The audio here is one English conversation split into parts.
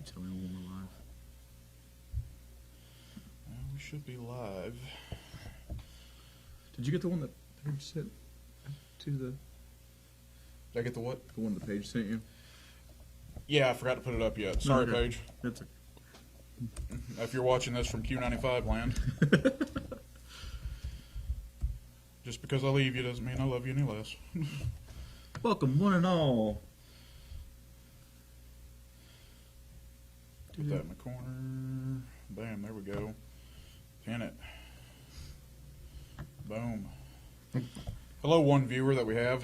You tell me when we're live. We should be live. Did you get the one that Paige sent to the? Did I get the what? The one that Paige sent you? Yeah, I forgot to put it up yet. Sorry, Okay. Paige. That's a... If you're watching this from Q95 land. Just because I leave you doesn't mean I love you any less. Welcome, one and all. Put that in the corner. Bam, there we go. Pin it. Boom. Hello, one viewer that we have.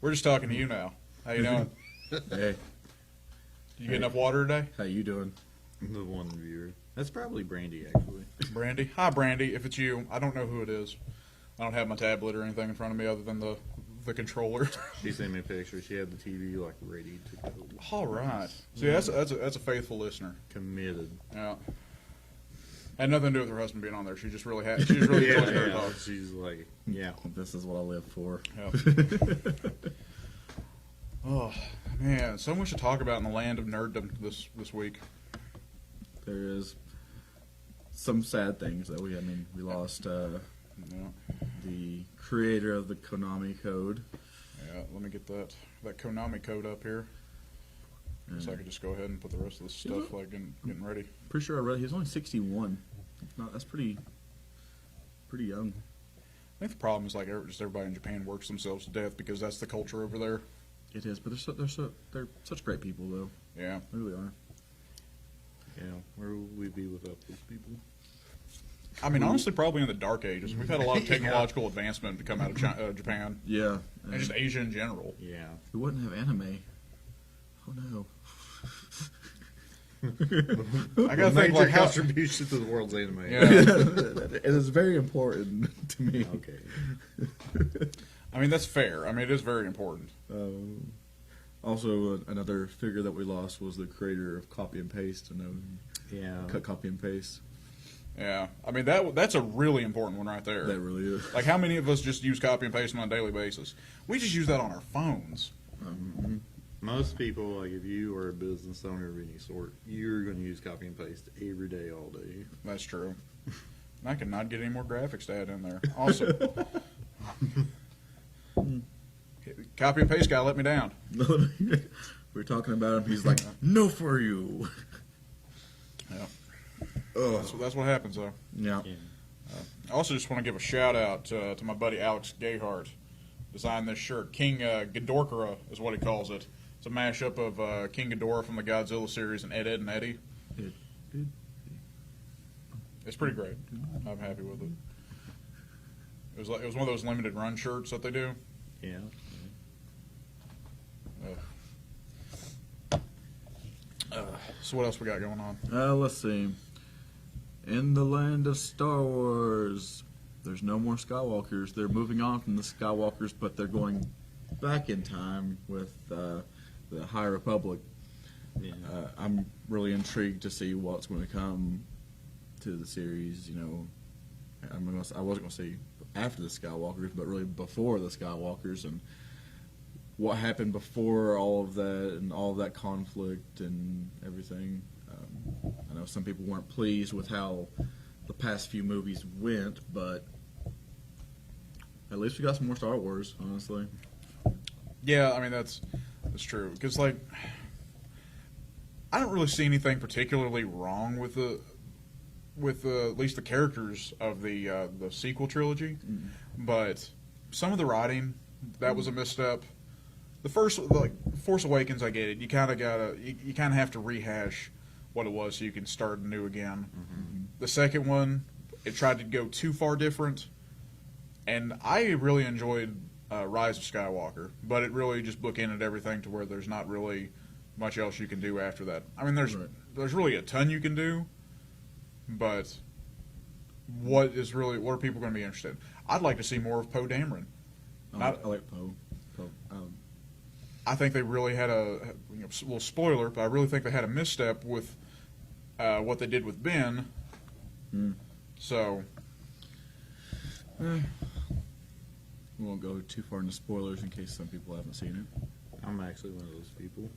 We're just talking to you now. How you doing? Hey, You get enough water today? how you doing? The one viewer. That's probably Brandy, actually. Brandy? Hi, Brandy. If it's you, I don't know who it is. I don't have my tablet or anything in front of me other than the controller. She sent me a picture. She had the TV like ready to go. All right. See, that's a faithful listener. Committed. Yeah. Had nothing to do with her husband being on there. She just really had. She just really enjoyed her dog. She's like, yeah. This is what I live for. Yeah. Oh man, so much to talk about in the land of nerddom this week. There is some sad things that we lost Yeah. the creator of the Konami code. Yeah. Let me get that Konami code up here. So I could just go ahead and put the rest of this stuff like getting ready. Pretty sure I read he's only 61. That's pretty young. I think the problem is like just everybody in Japan works themselves to death because that's the culture over there. It is, but they're such great people though. Yeah. They really are. Yeah, where would we be without those people? I mean, honestly, probably in the dark ages. We've had a lot of technological advancement to come out of Japan Yeah. and just Asia in general. Yeah. We wouldn't have anime. Oh no. I gotta think like how. contribution to the world's anime. Yeah. It is very important to me. Okay. I mean, that's fair. I mean, it is very important. Also, another figure that we lost was the creator of copy and paste. Yeah. Cut, copy, and paste. Yeah. I mean, that's a really important one right there. That really is. Like, how many of us just use copy and paste on a daily basis? We just use that on our phones. Most people, like if you are a business owner of any sort, you're going to use copy and paste every day, all day. That's true. And I cannot get any more graphics to add in there. Awesome. Copy and paste guy let me down. We were talking about him. He's like, no for you. Yeah. Oh. That's what happens, though. Yeah. I also just want to give a shout out to my buddy Alex Gayhart. Designed this shirt. King Ghidorah is what he calls it. It's a mashup of King Ghidorah from the Godzilla series and Ed, Edd and Eddy. It's pretty great. I'm happy with it. It was one of those limited run shirts that they do. Yeah. So what else we got going on? Let's see. In the land of Star Wars, there's no more Skywalkers. They're moving on from the Skywalkers, but they're going back in time with the High Republic. Yeah. I'm really intrigued to see what's going to come to the series. You know, I wasn't going to say after the Skywalkers, but really before the Skywalkers and what happened before all of that and all of that conflict and everything. I know some people weren't pleased with how the past few movies went, but at least we got some more Star Wars, honestly. Yeah, I mean that's true. Because like, I don't really see anything particularly wrong with at least the characters of the sequel trilogy, but some of the writing that was a misstep. The first, like Force Awakens, I get it. You kind of have to rehash what it was so you can start anew again. Mm-hmm. The second one, it tried to go too far different, and I really enjoyed Rise of Skywalker, but it really just bookended everything to where there's not really much else you can do after that. I mean, there's really a ton you can do, but what are people going to be interested in? I'd like to see more of Poe Dameron. I like Poe. I think they really had a little spoiler, but I really think they had a misstep with what they did with Ben. So We won't go too far into spoilers in case some people haven't seen it. I'm actually one of those people.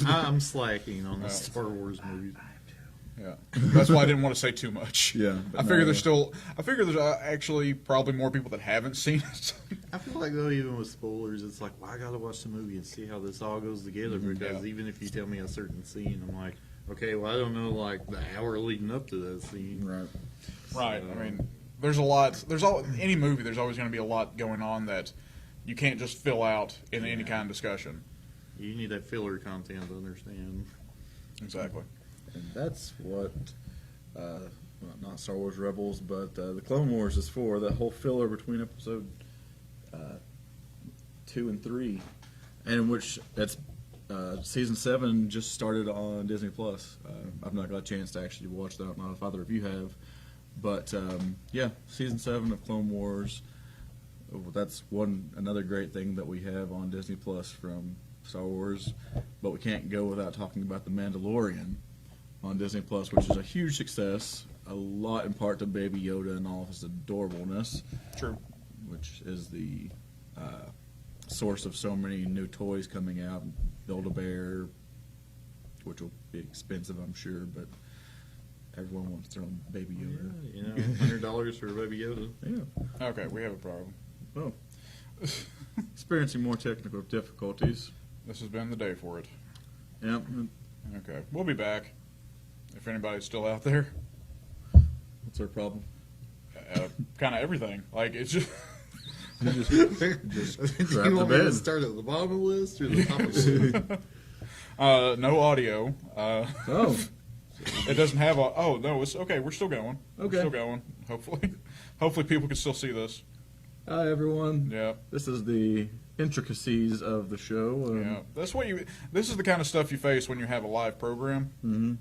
I'm slacking on the Star Wars movies. Yeah, that's why I didn't want to say too much. Yeah, I figure there's actually probably more people that haven't seen it. I feel like though, even with spoilers, it's like, well, I gotta watch the movie and see how this all goes together. Because even if you tell me a certain scene, I'm like, okay, well, I don't know like the hour leading up to that scene. Right. Right. I mean, there's a lot. Any movie. There's always going to be a lot going on that you can't just fill out in any kind of discussion. You need that filler content to understand. Exactly. And that's what, well, not Star Wars Rebels, but the Clone Wars is for. That whole filler between episode 2 and 3, and which that's season 7 just started on Disney Plus. I've not got a chance to actually watch that. I don't know if either of you have, but yeah, season 7 of Clone Wars. That's another great thing that we have on Disney Plus from Star Wars, but we can't go without talking about The Mandalorian on Disney Plus, which is a huge success, a lot in part to Baby Yoda and all of his adorableness. True. Which is the source of so many new toys coming out. Build-A-Bear, which will be expensive, I'm sure, but everyone wants their own Baby Yoda. Yeah, you know, $100 for a Baby Yoda. Yeah. Okay, we have a problem. Oh. Experiencing more technical difficulties. This has been the day for it. Yep. Okay, we'll be back. If anybody's still out there, What's our problem? kind of everything. Like it's just. Just Do grab you the want me to bed. start at the bottom of the list or the top of the list? No audio. Oh. It doesn't have a. Oh no, it's okay. We're still going. We're Okay. still going. Hopefully people can still see this. Hi, everyone. Yeah. This is the intricacies of the show. Yeah. This is the kind of stuff you face when you have a live program. Mm-hmm.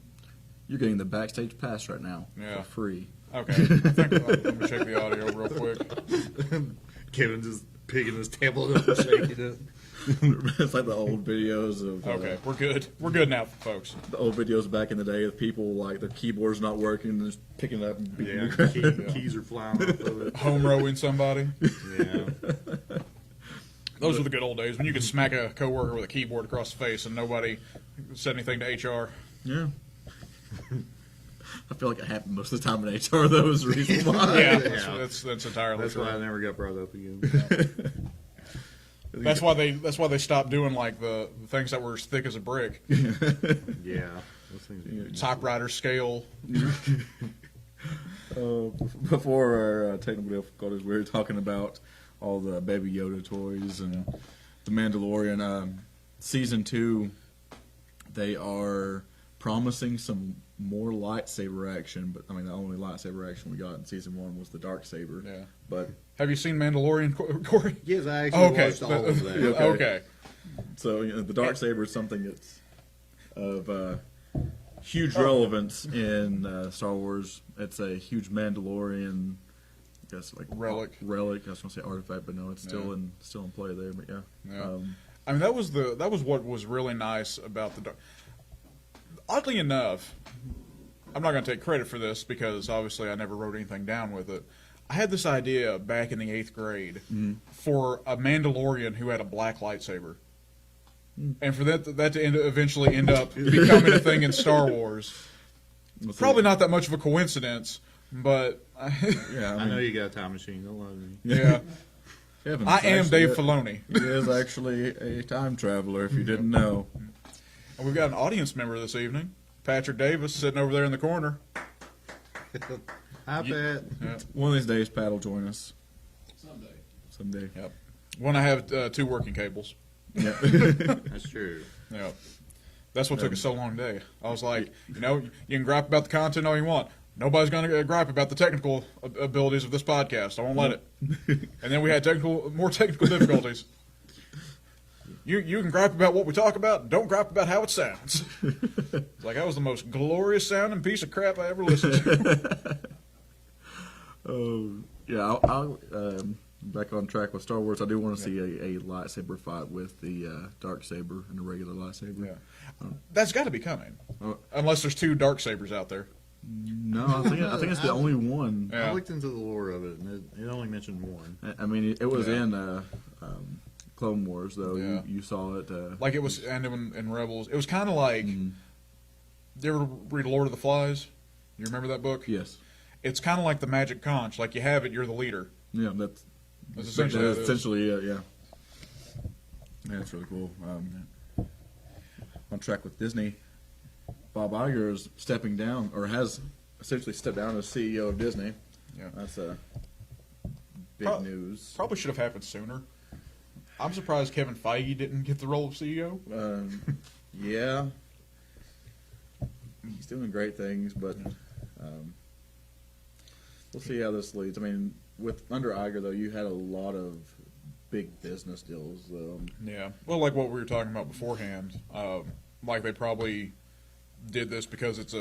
You're getting the backstage pass right now. Yeah. For free. Okay. Let me check the audio real quick. Kevin just picking his tablet up and shaking it. It's like the old videos of. Okay, we're good. We're good now, folks. The old videos back in the day of people like their keyboard's not working and just picking it up and beating Yeah, the ground. keys are flying off of it. Home rowing somebody. Yeah. Those were the good old days when you could smack a coworker with a keyboard across the face and nobody said anything to HR. Yeah. I feel like it happened most of the time in HR, though, is the reason why. Yeah, Yeah. that's entirely That's true. why I never got brought up again. That's why they stopped doing like the things that were as thick as a brick. Yeah. Those things are Typewriter scale. Before our technical difficulties, we were talking about all the Baby Yoda toys and the Mandalorian. Season 2, they are promising some more lightsaber action, but I mean the only lightsaber action we got in season 1 was the dark saber. Yeah. But Have you seen Mandalorian, Corey? Yes, I actually Okay. watched all of that. Okay. Okay. so the dark saber is something that's of huge relevance in Star Wars. It's a huge Mandalorian, I guess, like Relic. I was gonna say artifact, but no, it's still Yeah. in play there. But yeah. Yeah. I mean, that was what was really nice about the dark. Oddly enough, I'm not going to take credit for this because obviously I never wrote anything down with it. I had this idea back in the 8th grade for a Mandalorian who had a black lightsaber. And for that to eventually end up becoming a thing in Star Wars. Probably not that much of a coincidence, but Yeah, I know you got a time machine. Don't lie to me. yeah. Kevin, I am actually- Dave Filoni. He is actually a time traveler, if you didn't know. And we've got an audience member this evening, Patrick Davis, sitting over there in the corner. I bet. Yeah. One of these days, Pat will join us. Someday. Yep. When I have 2 working cables. Yeah. That's true. Yeah. That's what took us so long today. I was like, you can gripe about the content all you want. Nobody's going to gripe about the technical abilities of this podcast. I won't let it. And then we had more technical difficulties. You can gripe about what we talk about. Don't gripe about how it sounds. It's like that was the most glorious sounding piece of crap I ever listened to. Yeah, I'll back on track with Star Wars. I do want to see a lightsaber fight with the dark saber and a regular lightsaber. Yeah. That's got to be coming. Oh. Unless there's 2 dark sabers out there. No, I think it's the only one. Yeah. I looked into the lore of it, and it only mentioned one. I mean, it was in Clone Wars, though. Yeah. You saw it. Like it was, and in Rebels, it was kind of like. Mhm. You ever read Lord of the Flies? You remember that book? Yes. It's kind of like the Magic Conch. Like you have it, you're the leader. Yeah, that's essentially that's it is. essentially it. Yeah. Yeah, that's really cool. On track with Disney, Bob Iger is stepping down, or has essentially stepped down as CEO of Disney. Yeah. That's big news. Probably should have happened sooner. I'm surprised Kevin Feige didn't get the role of CEO. Yeah. He's doing great things, but we'll see how this leads. I mean, with under Iger, though, you had a lot of big business deals. Yeah. Well, like what we were talking about beforehand, like they probably did this because it's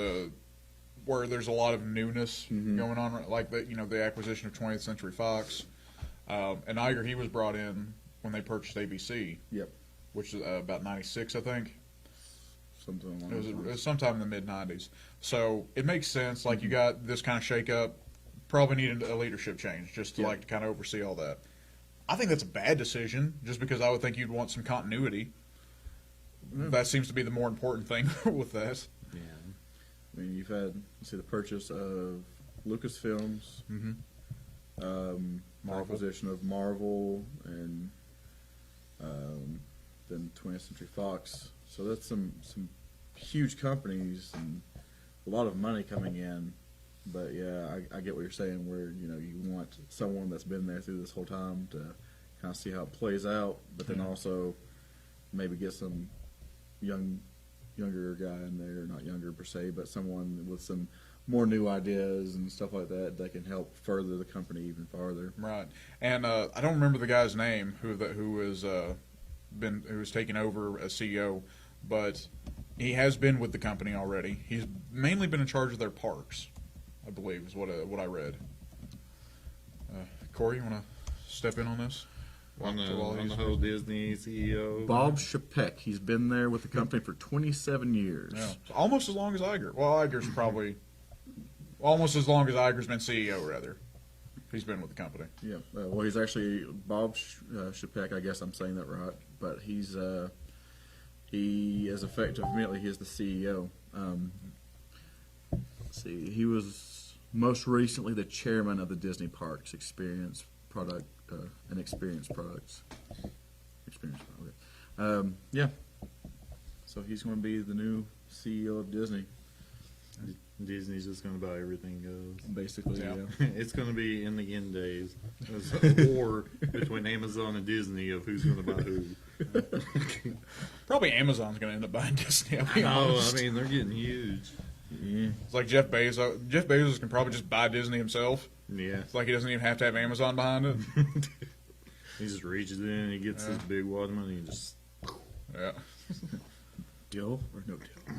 where there's a lot of newness going on, like the acquisition of 20th Century Fox, and Iger, he was brought in when they purchased ABC. Yep. Which is about '96, I think. Something along It those was lines. sometime in the mid '90s. So it makes sense. Like you got this kind of shakeup, probably needed a leadership change just to to kind of oversee all that. I think that's a bad decision, just because I would think you'd want some continuity. That seems to be the more important thing with that. Yeah. I mean, you've had the purchase of Lucasfilms, Marvel. acquisition of Marvel, and then 20th Century Fox. So that's some huge companies and a lot of money coming in. But yeah, I get what you're saying. Where you want someone that's been there through this whole time to kind of see how it plays out, but then also maybe get some younger guy in there, not younger per se, but someone with some more new ideas and stuff like that that can help further the company even farther. Right. And I don't remember the guy's name who was taking over as CEO, but he has been with the company already. He's mainly been in charge of their parks, I believe, is what I read. Corey, you want to step in on this? On the whole Disney CEO. Bob Chapek, he's been there with the company for 27 years. Yeah, so almost as long as Iger. Well, Iger's probably almost as long as Iger's been CEO, rather. He's been with the company. Yeah, well, he's actually Bob Chapek. I guess I'm saying that right, but he is effective immediately. He is the CEO. Let's see, he was most recently the chairman of the Disney Parks Experience Product and Experience Products. Yeah. So he's going to be the new CEO of Disney. Disney's just going to buy everything goes. Basically, yeah. It's going to be in the end days. There's a war between Amazon and Disney of who's going to buy who. Probably Amazon's going to end up buying Disney. I'll be No, honest. I mean they're getting huge. Yeah. It's like Jeff Bezos. Jeff Bezos can probably just buy Disney himself. Yeah, It's like he doesn't even have to have Amazon behind it. he just reaches in and he gets this big wad of money and just. Yeah. Deal or no deal?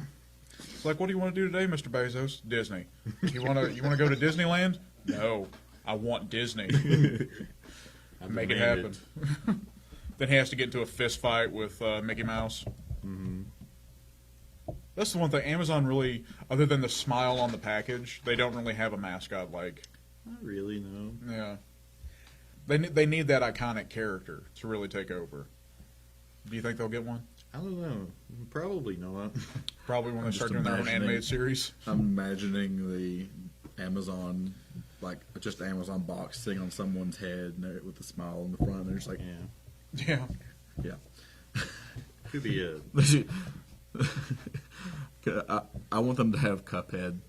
It's like, what do you want to do today, Mr. Bezos? Disney. You want to go to Disneyland? No, I want Disney. Make it happen. Then he has to get into a fist fight with Mickey Mouse. Mm-hmm. That's the one thing. Amazon really, other than the smile on the package, they don't really have a mascot like. Not really, no. Yeah. They need that iconic character to really take over. Do you think they'll get one? I don't know. Probably not. Probably when they I'm start just doing their own imagining- animated series. I'm imagining the Amazon, like just an Amazon box sitting on someone's head and with a smile in the front. And they're just like, Yeah, Yeah. yeah. could be it. I want them to have Cuphead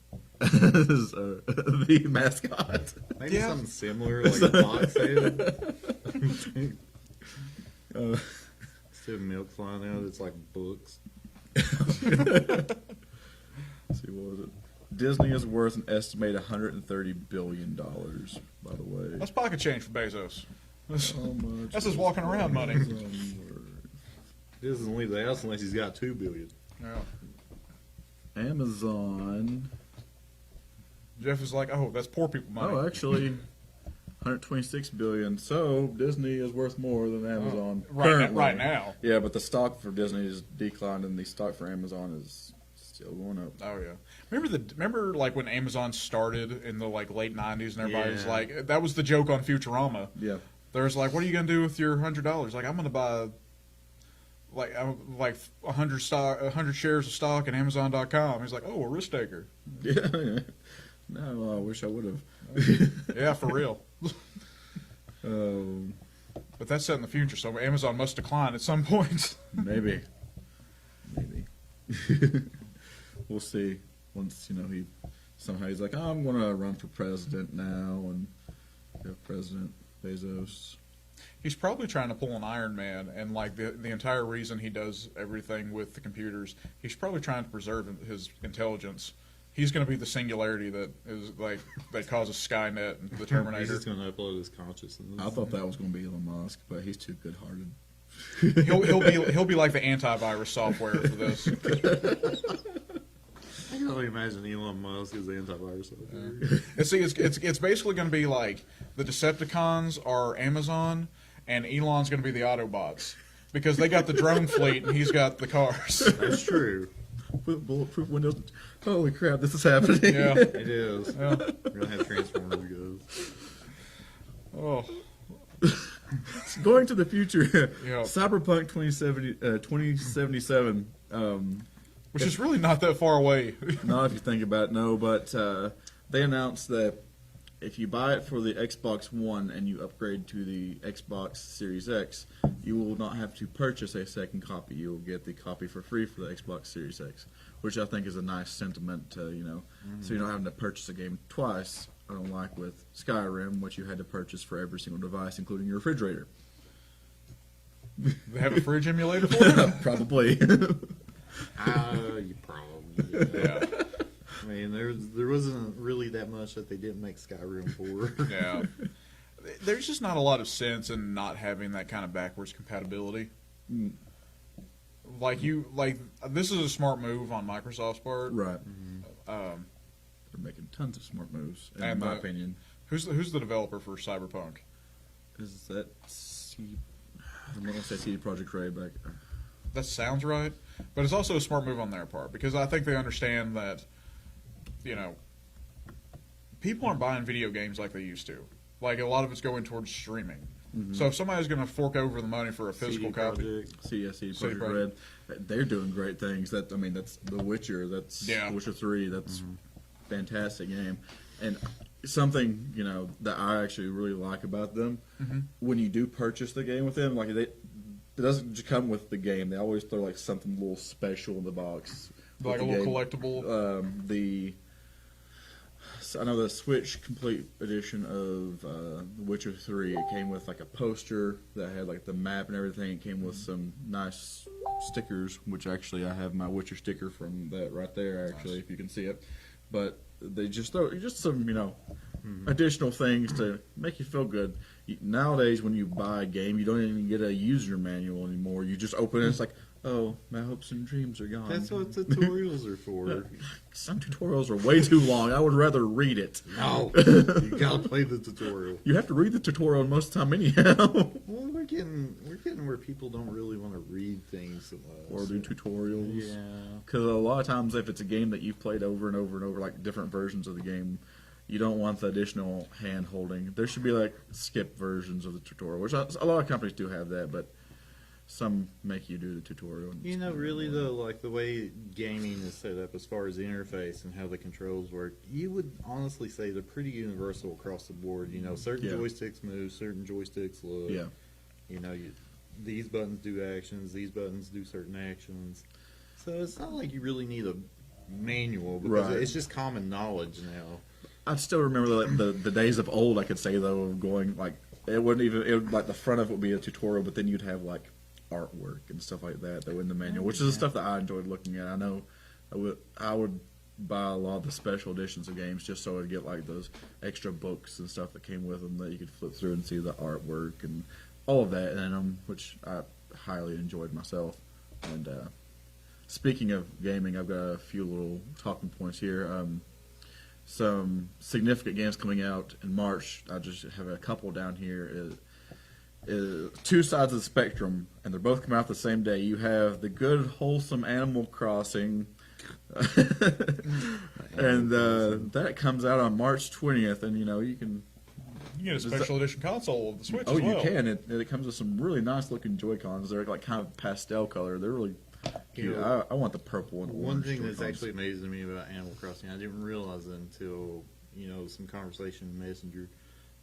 as the mascot. Maybe Yeah. something similar, like a fox head. Instead of milk flying out, it's like books. Let's see, what was it? Disney is worth an estimated $130 billion, by the way. That's pocket change for Bezos. How much That's his is walking around money. Amazon worth? He doesn't leave the house unless he's got $2 billion. Yeah. Amazon. Jeff is like, oh, that's poor people money. Oh, actually, 126 billion. So Disney is worth more than Amazon currently. right now. Yeah, but the stock for Disney is declined, and the stock for Amazon is still going up. Oh yeah. Remember like when Amazon started in the like late '90s and everybody was Yeah. like, that was the joke on Futurama. Yeah, There's like, what are you gonna do with your $100? Like, I'm gonna buy like 100 shares of stock in Amazon.com. He's like, oh, a risk taker. Yeah. No, I wish I would have. Yeah, for real. Um, But that's set in the future, so Amazon must decline at some point. maybe. We'll see. Once he's like, oh, I'm gonna run for president now, and President Bezos. He's probably trying to pull an Iron Man, and like the entire reason he does everything with the computers, he's probably trying to preserve his intelligence. He's going to be the singularity that is like that causes Skynet and the Terminator. He's just going to upload his consciousness. I thought that was going to be Elon Musk, but he's too good-hearted. he'll be like the antivirus software for this. I can only imagine Elon Musk as the antivirus software. And see, it's basically going to be like the Decepticons are Amazon, and Elon's going to be the Autobots because they got the drone fleet and he's got the cars. That's true. With bulletproof windows. Holy crap, this is happening. Yeah, It is. yeah. We're going to have Transformers goes. Oh, Going to the future. Yeah. Cyberpunk 2077. which is really not that far away. Not if you think about it, no, but they announced that if you buy it for the Xbox One and you upgrade to the Xbox Series X, you will not have to purchase a second copy. You will get the copy for free for the Xbox Series X, which I think is a nice sentiment to, so you're not having to purchase a game twice, unlike with Skyrim, which you had to purchase for every single device, including your refrigerator. They have a fridge emulator for it? Probably. You probably. Yeah. I mean, there wasn't really that much that they didn't make Skyrim for. Yeah. There's just not a lot of sense in not having that kind of backwards compatibility. Mm. This is a smart move on Microsoft's part. Right. Um, They're making tons of smart moves, in And, my opinion. who's the developer for Cyberpunk? Is that I'm not going to say CD Projekt Red, but That sounds right, but it's also a smart move on their part because I think they understand that, people aren't buying video games like they used to. Like a lot of it's going towards streaming. So if somebody's going to fork over the money for a physical copy, Projekt. CD CD Projekt Red, they're doing great things. That's The Witcher. That's Yeah. Witcher 3. That's fantastic game. And something that I actually really like about them, when you do purchase the game with them, like it doesn't just come with the game. They always throw like something a little special in the box, like a with the little game. collectible. I know the Switch Complete Edition of The Witcher 3, it came with like a poster that had like the map and everything. It came with some nice stickers, which actually I have my Witcher sticker from that right there, actually, if you can see it. But they just throw just some, additional things to make you feel good. Nowadays, when you buy a game, you don't even get a user manual anymore. You just open it, it's like, oh, my hopes and dreams are gone. That's what tutorials are for. Some tutorials are way too long. I would rather read it. No, you gotta play the tutorial. You have to read the tutorial most of the time anyhow. Well, we're getting where people don't really want to read things so much. Or do tutorials. Yeah. Because a lot of times if it's a game that you've played over and over and over, like different versions of the game, you don't want the additional hand-holding. There should be like skip versions of the tutorial, which a lot of companies do have that, but some make you do the tutorial. And it's kinda Really annoying. though, like the way gaming is set up as far as the interface and how the controls work, you would honestly say they're pretty universal across the board. Certain Yeah. joysticks move, certain joysticks look. Yeah. These buttons do actions, these buttons do certain actions. So it's not like you really need a manual because Right. it's just common knowledge now. I still remember the days of old, I could say, though, of going, like, it would, like, the front of it would be a tutorial, but then you'd have, like, artwork and stuff like that were in the manual, which is the stuff that I enjoyed looking at. I know I would buy a lot of the special editions of games just so I'd get, like, those extra books and stuff that came with them that you could flip through and see the artwork and all of that in them, which I highly enjoyed myself. And speaking of gaming, I've got a few little talking points here. Some significant games coming out in March. I just have a couple down here. Two sides of the spectrum, and they're both coming out the same day. You have the good, wholesome Animal Crossing, and that comes out on March 20th. And you You get a special edition console of the Switch Oh, as well. you can. It comes with some really nice looking Joy-Cons. They're like kind of pastel color. They're really cute. You know, I want the purple and One orange thing that's Joy-Cons. actually amazing to me about Animal Crossing, I didn't realize it until, some conversation in Messenger,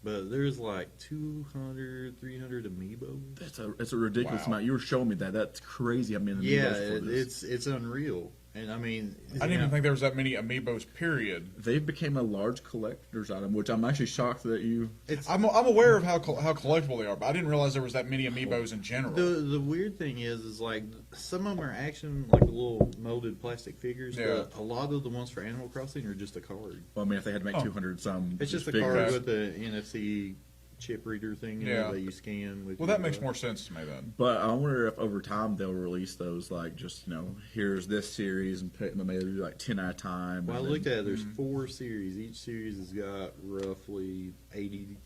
but there's like 200, 300 amiibos. It's a ridiculous Wow. amount. You were showing me that. That's crazy. I mean, Yeah, for this. it's unreal. And I mean, I didn't even think there was that many amiibos. Period. They've become a large collector's item, which I'm actually shocked that you. I'm aware of how collectible they are, but I didn't realize there was that many amiibos in general. The weird thing is like some of them are action like little molded plastic figures, Yeah. but a lot of the ones for Animal Crossing are just a card. Well, I mean, if they had to make 200 some, It's just a figures. card with the NFC chip reader thing in Yeah. it that you scan. With Well, your, that makes more sense to me then. But I wonder if over time they'll release those, like just here's this series, and maybe they'll do like 10 at a time. Well, I and looked then- at it. There's 4 series. Each series has got roughly 80.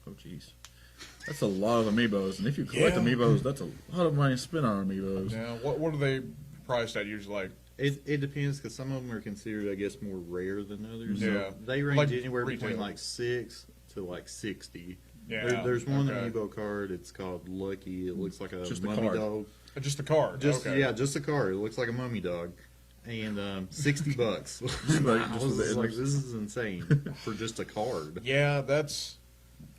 Oh, jeez, that's a lot of amiibos, and if you collect Yeah. amiibos, that's a lot of money spent on amiibos. Yeah. What are they priced at usually? Like, It depends because some of them are considered, I guess, more rare than others. Yeah. So they range Like anywhere between retail. like 6 to like 60. yeah. There's one okay. amiibo card. It's called Lucky. It looks like a Just the mummy card. dog. Just a card. Just okay. yeah, just a card. It looks like a mummy dog, and $60. Like, I just was the just like, image. this is insane for just a card. Yeah, that's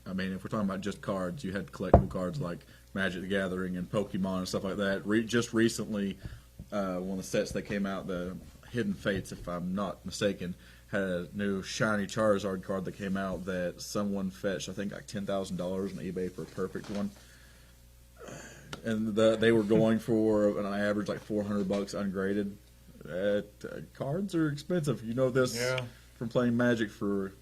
I mean, if we're talking about just cards, you had collectible cards like Magic the Gathering and Pokemon and stuff like that. Just recently, one of the sets that came out, the Hidden Fates, if I'm not mistaken, had a new shiny Charizard card that came out that someone fetched, I think, like $10,000 on eBay for a perfect one. And they were going for an average like $400 ungraded. Cards are expensive. You know this Yeah. from playing Magic for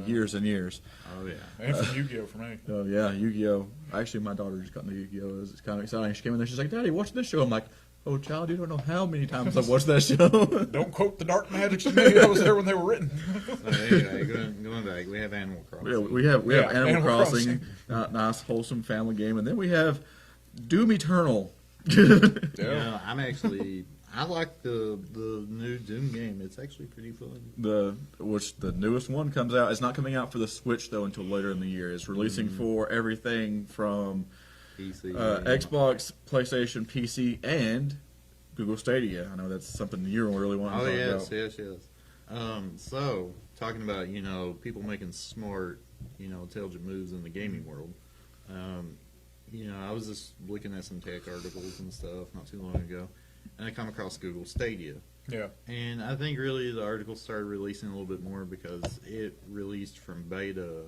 years and years. Oh yeah. and from Yu-Gi-Oh for me. Oh yeah, Yu-Gi-Oh! Actually, my daughter just got into Yu-Gi-Oh! It's kind of exciting. She came in there. She's like, "Daddy, watch this show." I'm like, "Oh, child, you don't know how many times I've watched that show." Don't quote the dark magics to me. I was there when they were written. Anyway, going back, we have Animal Crossing. Yeah, we have Yeah, Animal Animal Crossing, nice wholesome family game, and then we have Doom Eternal. Yeah. I like the new Doom game. It's actually pretty fun. Which the newest one comes out. It's not coming out for the Switch though until later in the year. It's releasing for everything from PC. Xbox, PlayStation, PC, and Google Stadia. I know that's something you really want to Oh talk yes, about. yes. So talking about people making smart intelligent moves in the gaming world. I was just looking at some tech articles and stuff not too long ago, and I come across Google Stadia. Yeah. And I think really the article started releasing a little bit more because it released from beta,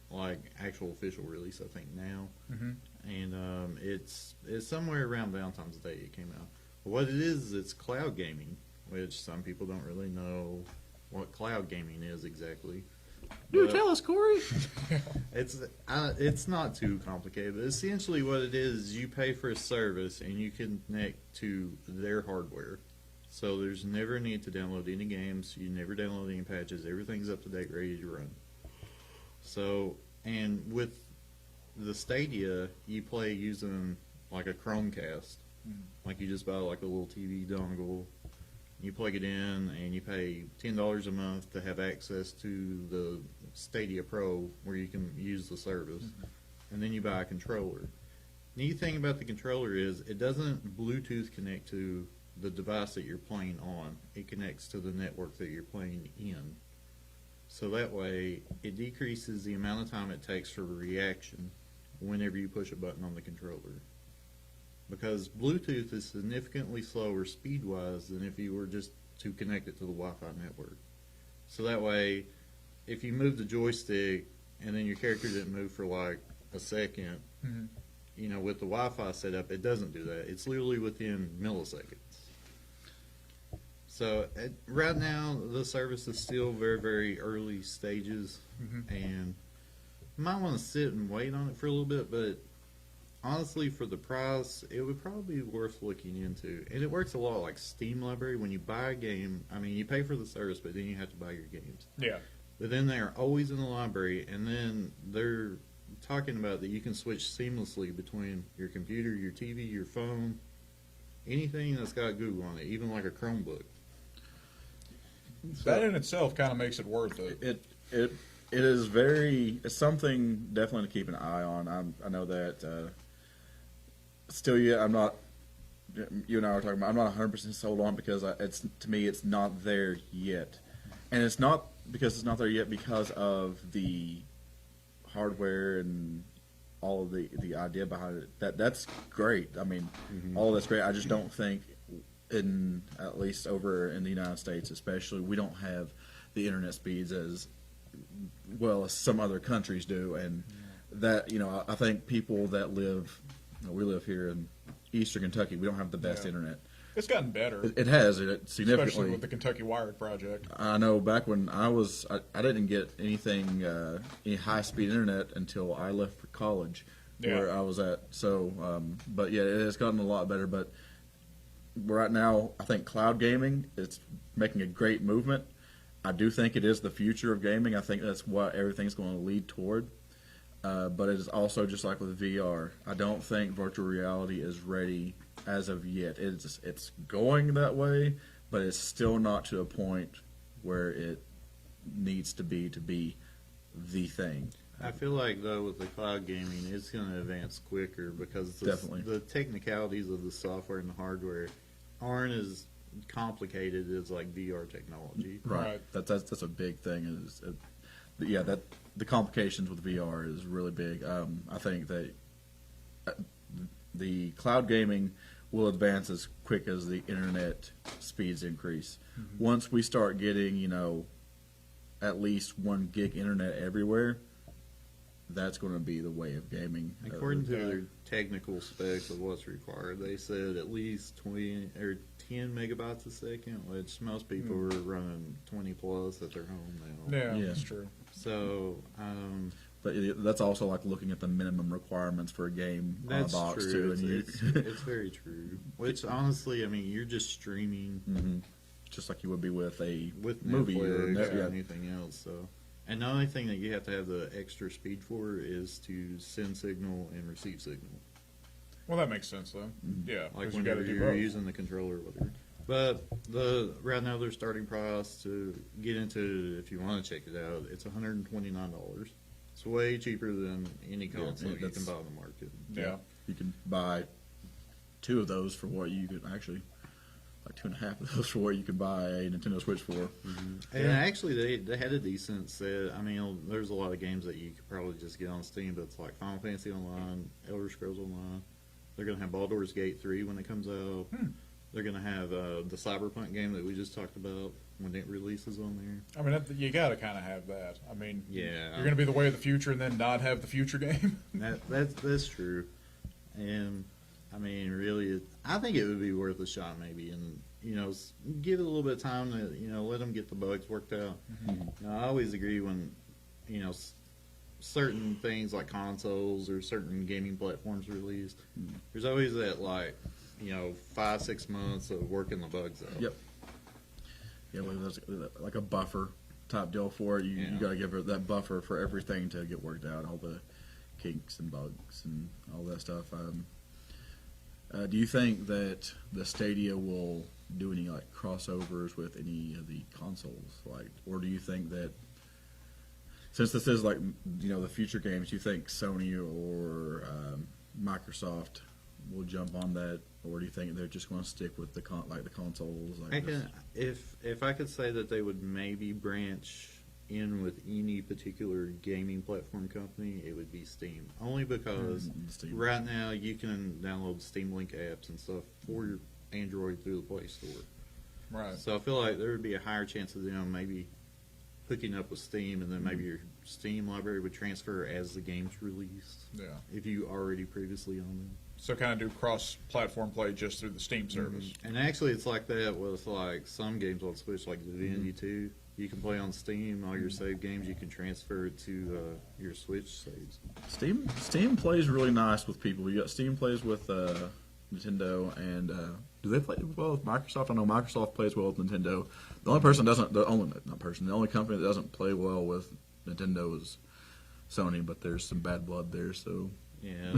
like actual official release, I think now. Mm-hmm. And it's somewhere around Valentine's Day it came out. But what it is it's cloud gaming, which some people don't really know what cloud gaming is exactly. Do But tell us, Corey. it's not too complicated. But essentially, what it is, you pay for a service and you can connect to their hardware. So there's never a need to download any games. You never download any patches. Everything's up to date, ready to run. So, and with the Stadia, you play using like a Chromecast. Like you just buy like a little TV dongle. You plug it in and you pay $10 a month to have access to the Stadia Pro where you can use the service. And then you buy a controller. Neat thing about the controller is it doesn't Bluetooth connect to the device that you're playing on. It connects to the network that you're playing in. So that way it decreases the amount of time it takes for a reaction whenever you push a button on the controller. Because Bluetooth is significantly slower speed-wise than if you were just to connect it to the Wi-Fi network. So that way, if you move the joystick and then your character didn't move for like a second, with the Wi-Fi setup, it doesn't do that. It's literally within milliseconds. So right now, the service is still very, very early stages, and you might want to sit and wait on it for a little bit, but honestly, for the price, it would probably be worth looking into. And it works a lot like Steam Library. When you buy a game, I mean, you pay for the service, but then you have to buy your games. Yeah. But then they're always in the library, and then they're talking about that you can switch seamlessly between your computer, your TV, your phone, anything that's got Google on it, even like a Chromebook. That in itself kind of makes it worth it. It is very. It's something definitely to keep an eye on. I know that. Still, yeah, I'm not. You and I were talking about. I'm not 100% sold on it because it's to me it's not there yet, and it's not because it's not there yet because of the hardware and all of the idea behind it. That's great. I mean, all of that's great. I just don't think at least over in the United States, especially, we don't have the internet speeds as well as some other countries do, and that I think people that live, we live here in Eastern Kentucky, we don't have the best internet. It's gotten better. It has significantly, especially with the Kentucky Wired project. I know back when I didn't get anything any high speed internet until I left for college, where I was at. So, but yeah, it has gotten a lot better. But right now, I think cloud gaming is making a great movement. I do think it is the future of gaming. I think that's what everything's going to lead toward. But it is also just like with VR. I don't think virtual reality is ready as of yet. It's going that way, but it's still not to a point where it needs to be the thing. I feel like, though, with the cloud gaming, it's going to advance quicker because Definitely. the technicalities of the software and the hardware aren't as complicated as like VR technology. Right. That's a big thing. That the complications with VR is really big. I think that the cloud gaming will advance as quick as the internet speeds increase. Once we start getting, at least 1 gig internet everywhere, that's going to be the way of gaming. According to their technical specs of what's required, they said at least 20 or 10 megabytes a second, which most people are running 20 plus at their home now. Yeah, that's true. So, but that's also like looking at the minimum requirements for a game on a box true. too. It's very true. Which honestly, I mean, you're just streaming, just like you would be with a with movie Netflix or anything else. So, and the only thing that you have to have the extra speed for is to send signal and receive signal. Well, that makes sense though. Yeah, Like 'cause you whenever got to do you're both. using the controller or whatever. But right now their starting price to get into it, if you want to check it out, it's $129. It's way cheaper than any console you can buy on the market. Yeah. You can buy 2 of those for what you could actually, like 2.5 of those for what you could buy a Nintendo Switch for. And actually, they had a decent set. I mean, there's a lot of games that you could probably just get on Steam, but it's like Final Fantasy Online, Elder Scrolls Online. They're going to have Baldur's Gate 3 when it comes out. They're going to have the Cyberpunk game that we just talked about when it releases on there. I mean, you got to kind of have that. I mean, Yeah. you're going to be the way of the future and then not have the future game. That's true. And, I mean, really, I think it would be worth a shot maybe. And, give it a little bit of time to, let them get the bugs worked out. I always agree when, certain things like consoles or certain gaming platforms released, there's always that, 5-6 months of working the bugs out. Yep. Yeah, there's like a buffer type deal for it. You got to give it that buffer for everything to get worked out, all the kinks and bugs and all that stuff. Do you think that the Stadia will do any crossovers with any of the consoles, or do you think that since this is the future games, do you think Sony or Microsoft will jump on that, or do you think they're just going to stick with the consoles? If I could say that they would maybe branch in with any particular gaming platform company, it would be Steam. Only because Steam. right now you can download Steam Link apps and stuff for your Android through the Play Store. Right. So I feel like there would be a higher chance of them maybe hooking up with Steam, and then maybe your Steam library would transfer as the game's released. Yeah. If you already previously owned them. So kind of do cross-platform play just through the Steam service. And actually, it's like that with some games on Switch, like Divinity 2. You can play on Steam. All your save games you can transfer to your Switch saves. Steam plays really nice with people. You got Steam plays with Nintendo, and do they play well with Microsoft? I know Microsoft plays well with Nintendo. The only company that doesn't play well with Nintendo is Sony, but there's some bad blood there, so. Yeah,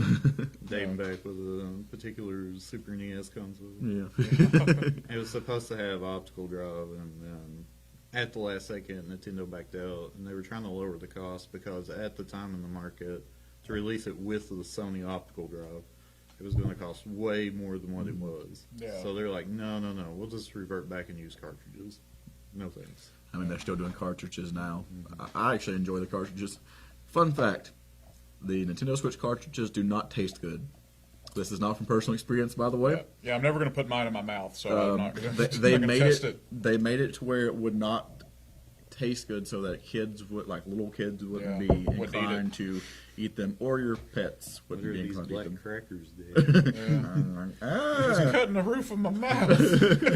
dating back with a particular Super NES console. Yeah. It was supposed to have optical drive, and at the last second, Nintendo backed out, and they were trying to lower the cost because at the time in the market, to release it with the Sony optical drive, it was going to cost way more than what it was. Yeah. So they're like, no, we'll just revert back and use cartridges. No thanks. I mean, they're still doing cartridges now. I actually enjoy the cartridges. Fun fact, the Nintendo Switch cartridges do not taste good. This is not from personal experience, by the way. Yeah, I'm never going to put mine in my mouth, so I'm not going to They made test it. They made it to where it would not taste good, so that kids would, like little kids, wouldn't Yeah, be wouldn't eat inclined to eat them, or your pets What wouldn't are be these inclined to eat black them. crackers, Dad? It's Ah. cutting the roof of my mouth.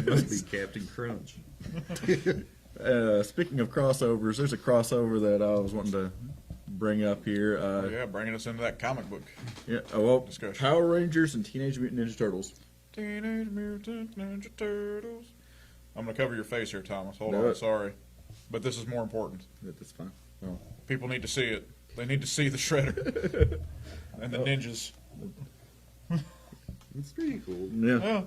Must be Captain Crunch. Speaking of crossovers, there's a crossover that I was wanting to bring up here. Yeah, bringing us into that comic book. Yeah, well, Discussion. Power Rangers and Teenage Mutant Ninja Turtles. Teenage Mutant Ninja Turtles. I'm going to cover your face here, Thomas. Hold Do on, it. sorry. But this is more important. That's fine. Oh. People need to see it. They need to see the Shredder and the ninjas. It's pretty cool. Yeah. Yeah.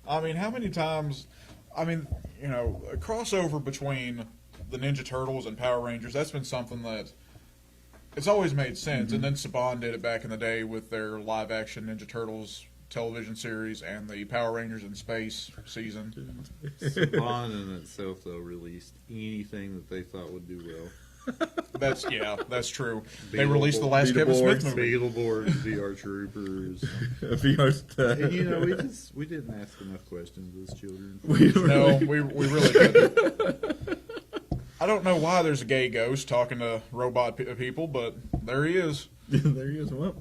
I mean, how many times... I mean, you know, a crossover between the Ninja Turtles and Power Rangers, that's been something that... It's always made sense. And then Saban did it back in the day with their live-action Ninja Turtles television series and the Power Rangers in Space season. Spawn in itself, though, released anything that they thought would do well. That's true. They released the last Kevin Beetleborgs, Smith movie. Beetleborgs, VR Troopers. VR And, you know, we didn't ask enough questions as children. No, we really didn't. I don't know why there's a gay ghost talking to robot people, but there he is. There he is. Well,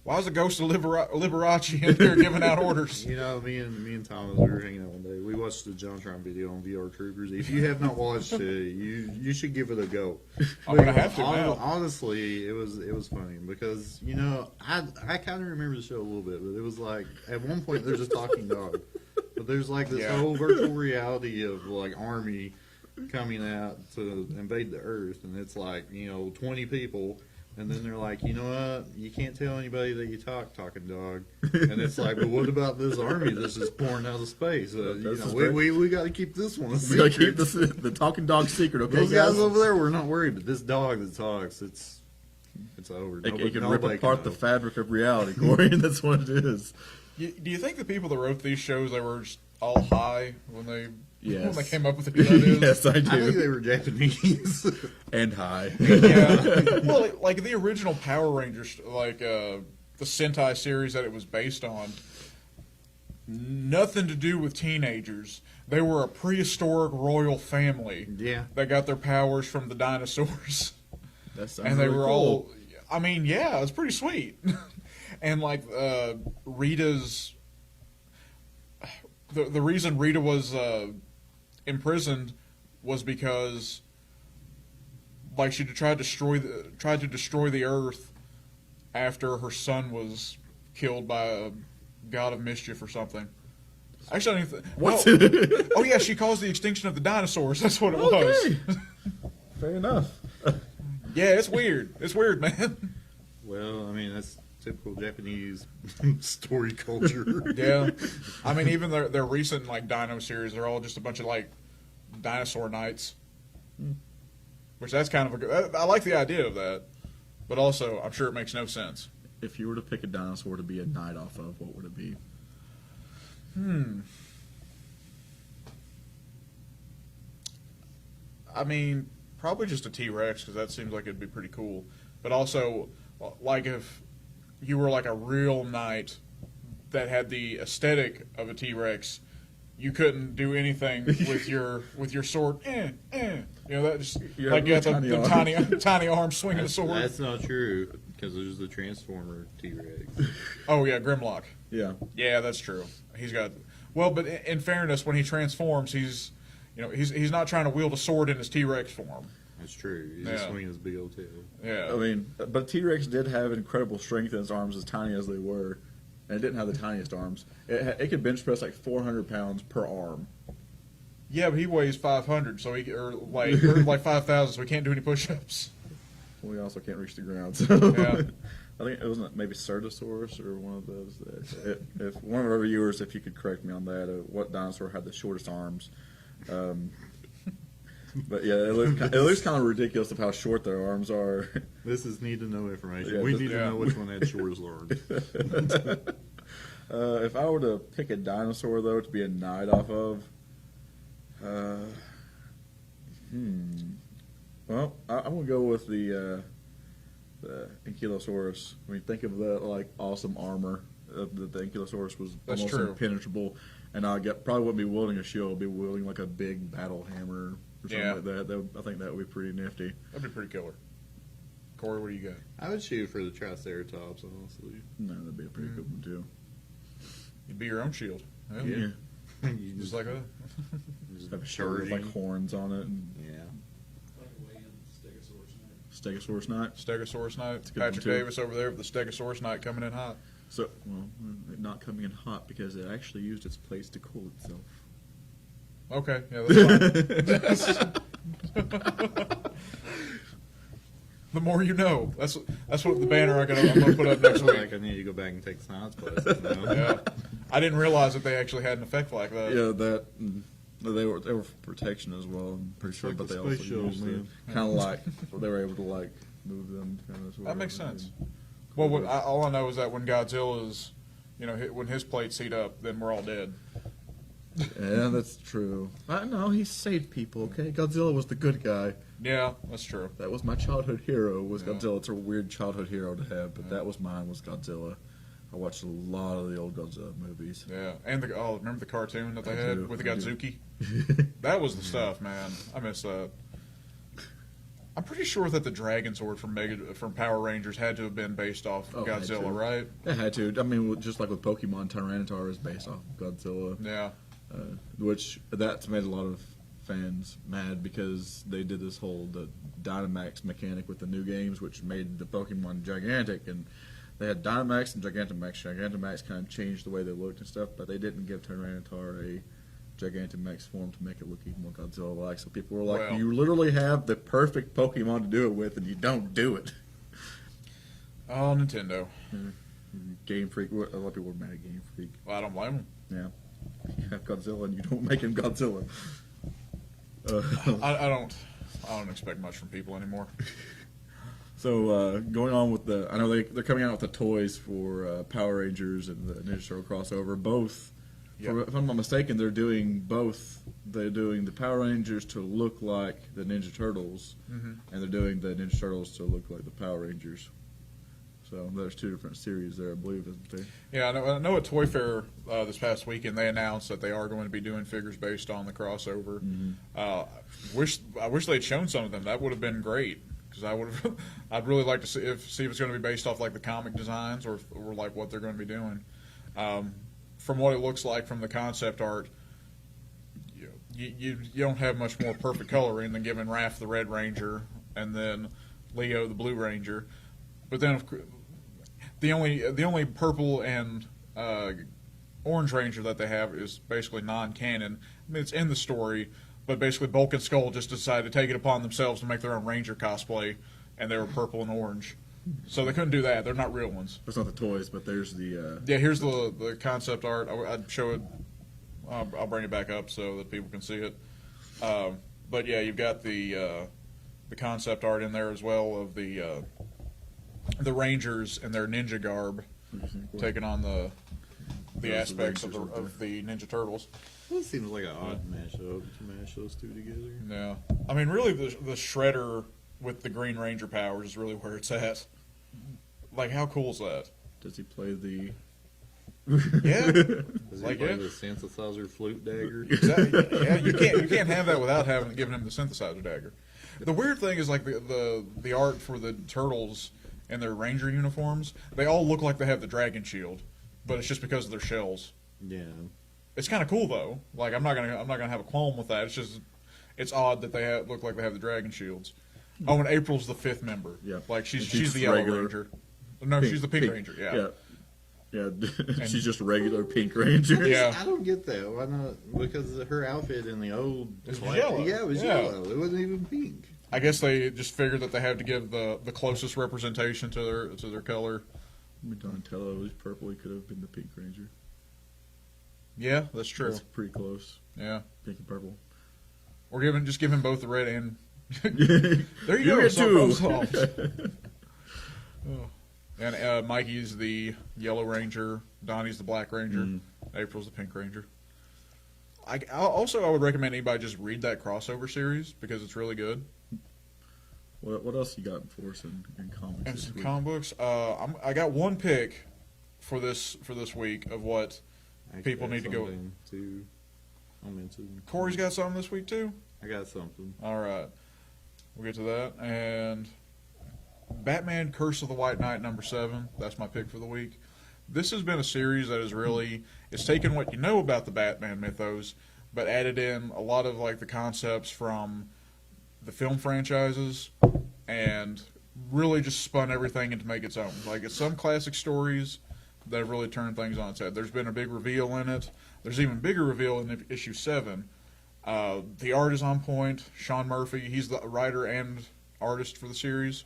Why is the ghost of Liberace in there giving out orders? You know, me and Thomas, we were hanging out one day. We watched the JonTron video on VR Troopers. If you have not watched it, you should give it a go. I'm gonna have to now. Honestly, it was funny because you know I kind of remember the show a little bit, but it was like at one point there's a talking dog, but there's like this Yeah. whole virtual reality of like army coming out to invade the Earth, and it's like 20 people. And then they're like, you know what? You can't tell anybody that you talking dog. And it's like, but what about this army that's just pouring out of space? We got to keep this one a we gotta secret. keep the talking dog secret, okay, Those guys? guys over there, we're not worried. But this dog that talks, it's over. It can rip Nobody apart the know. fabric of reality, Corey, and that's what it is. Do you think the people that wrote these shows, they were just all high when they came up with the ideas? Yes, I I think do. they were Japanese. And high. Yeah. Well, like the original Power Rangers, like the Sentai series that it was based on, nothing to do with teenagers. They were a prehistoric royal family Yeah. that got their powers from the dinosaurs. That sounds And they really were cool. all, I mean, yeah, it's pretty sweet. And like Rita's, the reason Rita was imprisoned was because like she tried to destroy the Earth after her son was killed by a god of mischief or something. Actually, I don't even What's no. it? Oh yeah, she caused the extinction of the dinosaurs. That's what it was. Okay. Fair enough. Yeah, it's weird. It's weird, man. Well, I mean, that's typical Japanese story culture. Yeah, I mean, even their recent like Dino series, they're all just a bunch of like dinosaur knights, which that's kind of a good. I like the idea of that, but also I'm sure it makes no sense. If you were to pick a dinosaur to be a knight off of, what would it be? I mean, probably just a T-Rex because that seems like it'd be pretty cool. But also, like if you were like a real knight that had the aesthetic of a T-Rex, you couldn't do anything with your sword. You know that just You like have you really have the tiny tiny arms swinging a sword. That's not true because there's the Transformer T-Rex. Oh yeah, Grimlock. Yeah. Yeah, that's true. He's got well, but in fairness, when he transforms, he's not trying to wield a sword in his T-Rex form. That's true. He's just Yeah. swinging his big old tail. Yeah. I mean, but T-Rex did have incredible strength in its arms, as tiny as they were, and it didn't have the tiniest arms. It could bench press like 400 pounds per arm. Yeah, but he weighs 500, so or like 5,000, so he can't do any push-ups. We also can't reach the ground. So Yeah. I think it was maybe Ceratosaurus or one of those. If one of our viewers, if you could correct me on that, what dinosaur had the shortest arms? But yeah, it looks kind of ridiculous of how short their arms are. This is need to know information. Yeah, We this- need to know which one had shortest arms. If I were to pick a dinosaur though to be a knight off of, well, I'm gonna go with the Ankylosaurus. I mean, think of that like awesome armor. The Ankylosaurus was That's almost true. impenetrable, and probably wouldn't be wielding a shield. I'd be wielding like a big battle hammer or something Yeah. like that. I think that would be pretty nifty. That'd be pretty killer. Corey, what do you got? I would shoot for the Triceratops, honestly. No, that'd be a pretty good one too. You'd be your own shield. Yeah. Yeah, You Just like a. just have a shirt with like charging. horns on it. And Yeah. Stegosaurus knight. Stegosaurus Knight. a good one, Patrick too. Davis over there with the Stegosaurus Knight coming in hot. So, well, not coming in hot because it actually used its plates to cool itself. Okay, yeah, that's fine. The more you know. That's what the banner I'm gonna put up I next feel week. like I need to go back and take science classes now. Yeah, I didn't realize that they actually had an effect like that. Yeah, that they were for protection as well. I'm pretty sure, like but the they also space shuttle, used man. kind of like they were able to like move them. Kind of, That makes sense. Well, all I know is that when Godzilla's, when his plates heat up, then we're all dead. Yeah, that's true. I know he saved people. Okay, Godzilla was the good guy. Yeah, that's true. That was my childhood hero. Was Yeah. Godzilla? It's a weird childhood hero to have, but that was mine. Was Godzilla. I watched a lot of the old Godzilla movies. Yeah, and remember the cartoon that they I had do, with the I do. Godzuki? That was the stuff, man. I miss that. I'm pretty sure that the Dragon Sword from Power Rangers had to have been based off Oh, had to. Godzilla, right? It had to. I mean, just like with Pokemon, Tyranitar is based off of Godzilla. Yeah. Which that's made a lot of fans mad because they did this whole the Dynamax mechanic with the new games, which made the Pokemon gigantic, and they had Dynamax and Gigantamax. Gigantamax kind of changed the way they looked and stuff, but they didn't give Tyranitar a Gigantamax form to make it look even more Godzilla-like. So people were like, Well. "You literally have the perfect Pokemon to do it with, and you don't do it." Oh, Nintendo. Game Freak. A lot of people were mad at Game Freak. Well, I don't blame them. Yeah, you have Godzilla and you don't make him Godzilla. I don't expect much from people anymore. So going on with I know they're coming out with the toys for Power Rangers and the Ninja Turtle crossover. Both, Yep. if I'm not mistaken, they're doing both. They're doing the Power Rangers to look like the Ninja Turtles, Mhm. and they're doing the Ninja Turtles to look like the Power Rangers. So there's two different series there, I believe, isn't there? Yeah, I know at Toy Fair this past weekend they announced that they are going to be doing figures based on the crossover. I wish they'd shown some of them. That would have been great because I'd really like to see if it's going to be based off like the comic designs or like what they're going to be doing. From what it looks like from the concept art, you don't have much more perfect coloring than giving Raph the Red Ranger and then Leo the Blue Ranger. But then the only purple and orange ranger that they have is basically non-canon. I mean, it's in the story, but basically Bulk and Skull just decided to take it upon themselves to make their own ranger cosplay, and they were purple and orange. So they couldn't do that. They're not real ones. That's not the toys, but there's the. Yeah, here's the concept art. I'd show it. I'll bring it back up so that people can see it. But yeah, you've got the concept art in there as well of the Rangers and their ninja garb taking on the Those aspects Rangers right of the Ninja Turtles. That seems like an odd mashup to mash those two together. Yeah, I mean, really, the Shredder with the Green Ranger powers is really where it's at. Like, how cool is that? Does he play the? Yeah, Does Like he play it? the synthesizer flute dagger? exactly. Yeah, you can't have that without giving him the synthesizer dagger. The weird thing is like the art for the Turtles and their Ranger uniforms. They all look like they have the dragon shield, but it's just because of their shells. Yeah. It's kind of cool though. Like I'm not gonna have a qualm with that. It's odd that they look like they have the dragon shields. Oh, and April's the fifth member. Yeah. like she's And she's the Yellow regular. Ranger. No, she's the Pink Ranger. Yeah. Yeah. She's just a regular Pink Ranger. Yeah. I don't get that. Why not? Because her outfit in the old It was class- yellow. Yeah, it was Yeah. yellow. It wasn't even pink. I guess they just figured that they had to give the closest representation to their color. Donatello was purple. He could have been the Pink Ranger. Yeah, that's true. That's pretty close. Yeah. Pink and purple. Or just give him both the red and. There you You go. get Problem two. solved. And Mikey's the Yellow Ranger. Donnie's the Black Ranger. April's the Pink Ranger. I would recommend anybody just read that crossover series because it's really good. What else you got for us in comics? And this some week? comic books. I got one pick for this week of what people need to go. I'll mention. Corey's got something this week too. I got something. All right, we'll get to that. And Batman: Curse of the White Knight #7. That's my pick for the week. This has been a series that is really it's taken what you know about the Batman mythos, but added in a lot of like the concepts from the film franchises, and really just spun everything into make its own. Like it's some classic stories that have really turned things on its head. There's been a big reveal in it. There's even bigger reveal in issue 7. The art is on point. Sean Murphy, he's the writer and artist for the series.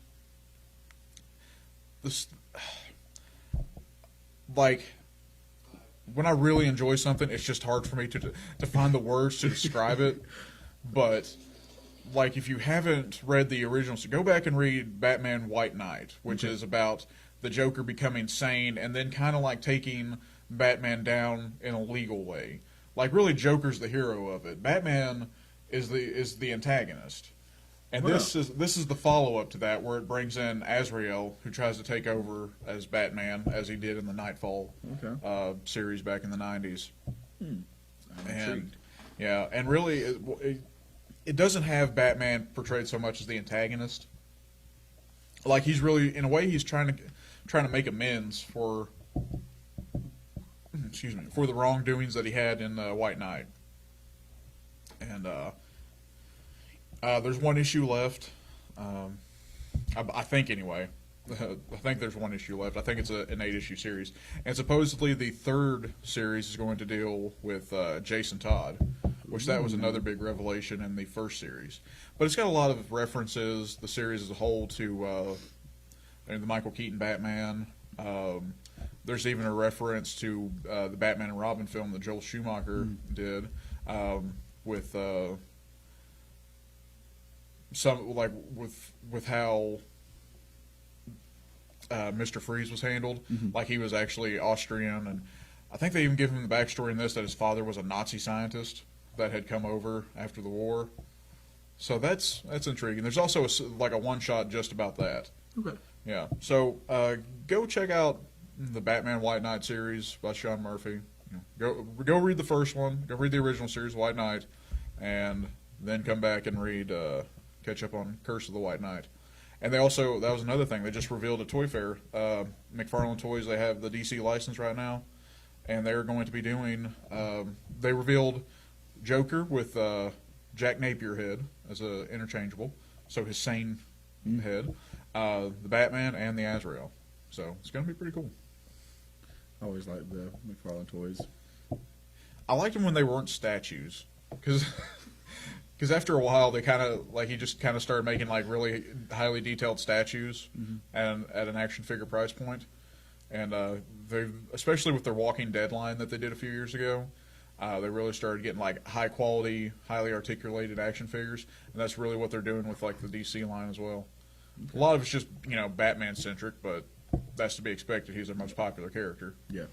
This, like, when I really enjoy something, it's just hard for me to find the words to describe it. But like, if you haven't read the original, so go back and read Batman White Knight, which is about the Joker becoming sane and then kind of like taking Batman down in a legal way. Like, really, Joker's the hero of it. Batman is the antagonist. And Wow. this is the follow-up to that, where it brings in Azrael, who tries to take over as Batman, as he did in the Nightfall series back in the 90s. I'm And intrigued. yeah, and really, it doesn't have Batman portrayed so much as the antagonist. Like, he's really, in a way, he's trying to make amends for, for the wrongdoings that he had in White Knight. And there's one issue left. I think anyway. I think there's one issue left. I think it's an 8-issue series. And supposedly the third series is going to deal with Jason Todd, which that was another big revelation in the first series. But it's got a lot of references, the series as a whole, to the Michael Keaton Batman. There's even a reference to the Batman and Robin film that Joel Schumacher did with some like with how Mr. Freeze was handled. Like, he was actually Austrian, and I think they even give him the backstory in this that his father was a Nazi scientist that had come over after the war. So that's intriguing. There's also a one-shot just about that. Okay. Yeah. So go check out the Batman White Knight series by Sean Murphy. Go read the first one. Go read the original series, White Knight, and then come back and read catch up on Curse of the White Knight. And that was another thing. They just revealed at Toy Fair. McFarlane Toys, they have the DC license right now, and they're going to be doing. They revealed Joker with Jack Napier head as a interchangeable, so his sane head, the Batman, and the Azrael. So it's going to be pretty cool. I always liked the McFarlane toys. I liked them when they weren't statues, because after a while they kind of he just kind of started making like really highly detailed statues, and at an action figure price point, and they, especially with their Walking Dead line that they did a few years ago, they really started getting like high quality, highly articulated action figures, and that's really what they're doing with like the DC line as well. A lot of it's just Batman centric, but that's to be expected. He's their most popular character. Yeah.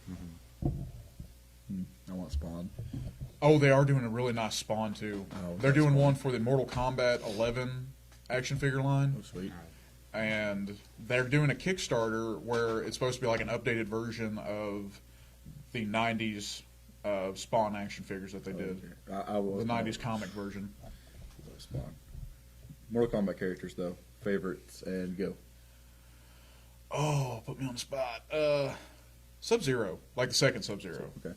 I want Spawn. Oh, they are doing a really nice Spawn too. Oh, They're that's doing fun. one for the Mortal Kombat 11 action figure line, Oh, sweet. and they're doing a Kickstarter where it's supposed to be like an updated version of the 90s Spawn action figures that they did. Okay. I was The 90s comic version. Spawn. Mortal Kombat characters, though. Favorites, and go. Oh, put me on the spot. Sub-Zero, like the second Sub-Zero. Okay.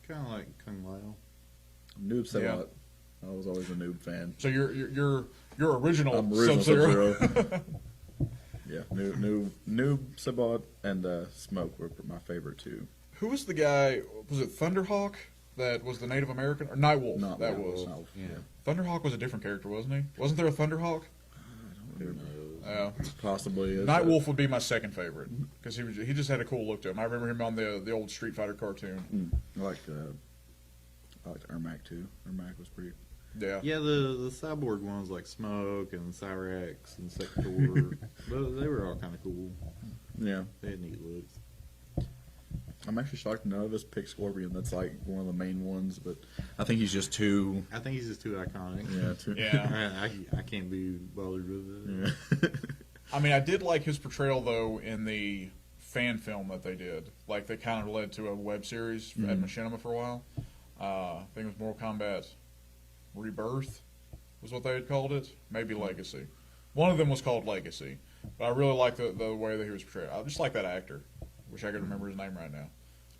Kind of like Kung Lao. Noob Sabot. Yeah. I was always a noob fan. So your original, I'm original Sub-Zero. Sub-Zero. Yeah, noob Sabot and Smoke were my favorite too. Who was the guy? Was it Thunderhawk? That was the Native American, or Nightwolf? Not that Nightwolf, was. Nightwolf, yeah. Thunderhawk was a different character, wasn't he? Wasn't there a Thunderhawk? Who knows? Yeah. Possibly is. Nightwolf would be my second favorite because he just had a cool look to him. I remember him on the old Street Fighter cartoon. I like I liked Ermac too. Ermac was pretty. Yeah. Yeah, the cyborg ones like Smoke and Cyrax and Sector, they were all kind of cool. Yeah. They had neat looks. I'm actually shocked none of us picked Scorpion. That's like one of the main ones, but I think he's just too. I think he's just too iconic. Yeah, too. Yeah. I can't be bothered with it. Yeah. I mean, I did like his portrayal though in the fan film that they did. Like they kind of led to a web series at Machinima for a while. I think it was Mortal Kombat Rebirth was what they had called it. Maybe Legacy. One of them was called Legacy. But I really like the way that he was portrayed. I just like that actor. Wish I could remember his name right now.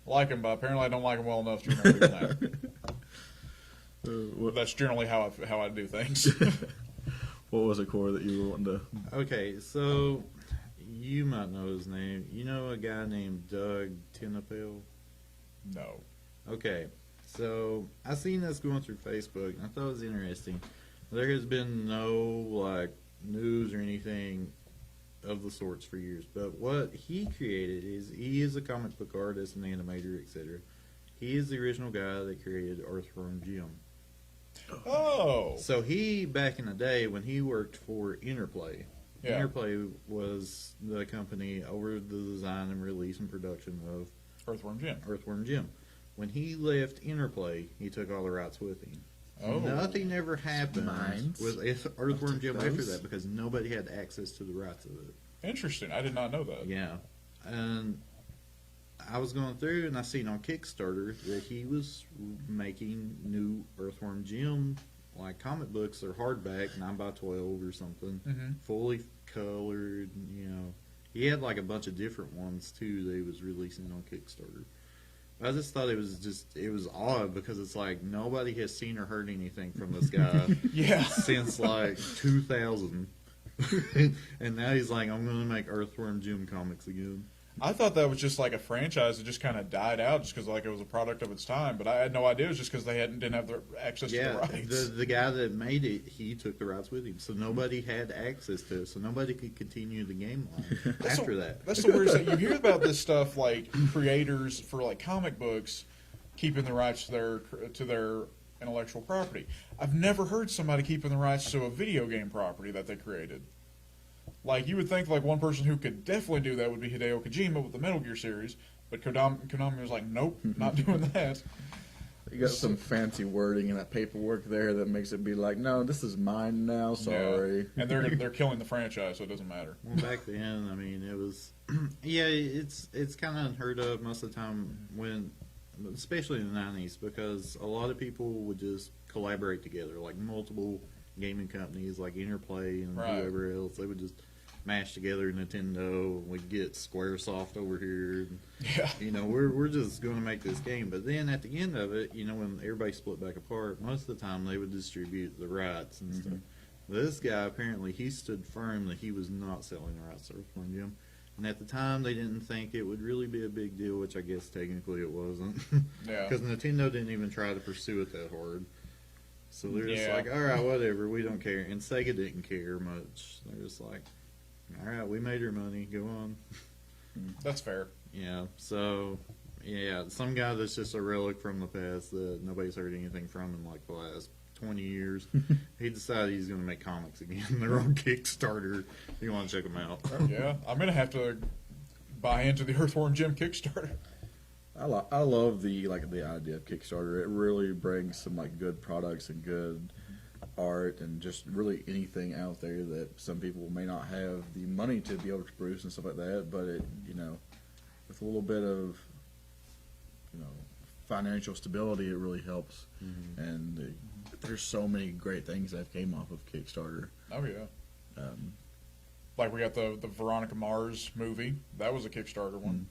I like him, but apparently I don't like him well enough to remember his name. That's generally how I do things. What was it, Corey, that you were wanting to? Okay, so you might know his name. You know a guy named Doug Tenapel? No. Okay, so I seen this going through Facebook, and I thought it was interesting. There has been no like news or anything of the sorts for years, but what he created is he is a comic book artist and animator, etc. He is the original guy that created Earthworm Jim. Oh. So he, back in the day when he worked for Interplay, Yeah. Interplay was the company over the design and release and production of Earthworm Jim. Earthworm Jim. When he left Interplay, he took all the rights with him. Oh. Nothing ever happened Mines? with Earthworm Jim after those. that because nobody had access to the rights of it. Interesting. I did not know that. Yeah. And I was going through and I seen on Kickstarter that he was making new Earthworm Jim like comic books or hardback 9x12 or something, fully colored. You know, he had like a bunch of different ones too that he was releasing on Kickstarter. I just thought it was odd because it's like nobody has seen or heard anything from this guy Yeah. since like 2000. And now he's like, I'm going to make Earthworm Jim comics again. I thought that was just like a franchise that just kind of died out just because like it was a product of its time. But I had no idea it was just because they didn't have the access to the Yeah, rights. the guy that made it, he took the rights with him, so nobody had access to it, so nobody could continue the game line after that. That's the weird thing. You hear about this stuff like creators for like comic books keeping the rights to their intellectual property. I've never heard somebody keeping the rights to a video game property that they created. Like, you would think, like, one person who could definitely do that would be Hideo Kojima with the Metal Gear series, but Konami was like, nope, not doing that. You got some fancy wording in that paperwork there that makes it be like, no, this is mine now. Sorry. Yeah. And they're killing the franchise, so it doesn't matter. Well, back then, I mean, it was, yeah, it's kind of unheard of most of the time when, especially in the 90s, because a lot of people would just collaborate together, like multiple gaming companies like Interplay and whoever else. They would just mash together Nintendo, and we'd get Squaresoft over here. And, Yeah. you know, we're just going to make this game. But then at the end of it, you know, when everybody split back apart, most of the time they would distribute the rights and stuff. This guy, apparently, he stood firm that he was not selling the rights to Earthworm Jim. And at the time, they didn't think it would really be a big deal, which I guess technically it wasn't. Yeah. Because Nintendo didn't even try to pursue it that hard. So they're just Yeah. like, all right, whatever, we don't care. And Sega didn't care much. They're just like, all right, we made our money, go on. That's fair. Yeah, so, yeah, some guy that's just a relic from the past that nobody's heard anything from in like the last 20 years, he decided he's going to make comics again. They're on Kickstarter. If you want to check them out. Yeah. I'm going to have to buy into the Earthworm Jim Kickstarter. I love the idea of Kickstarter. It really brings some like good products and good art and just really anything out there that some people may not have the money to be able to produce and stuff like that. But it, you know, with a little bit of, you know, financial stability, it really helps. And there's so many great things that came off of Kickstarter. Oh, yeah. Like we got the Veronica Mars movie. That was a Kickstarter one.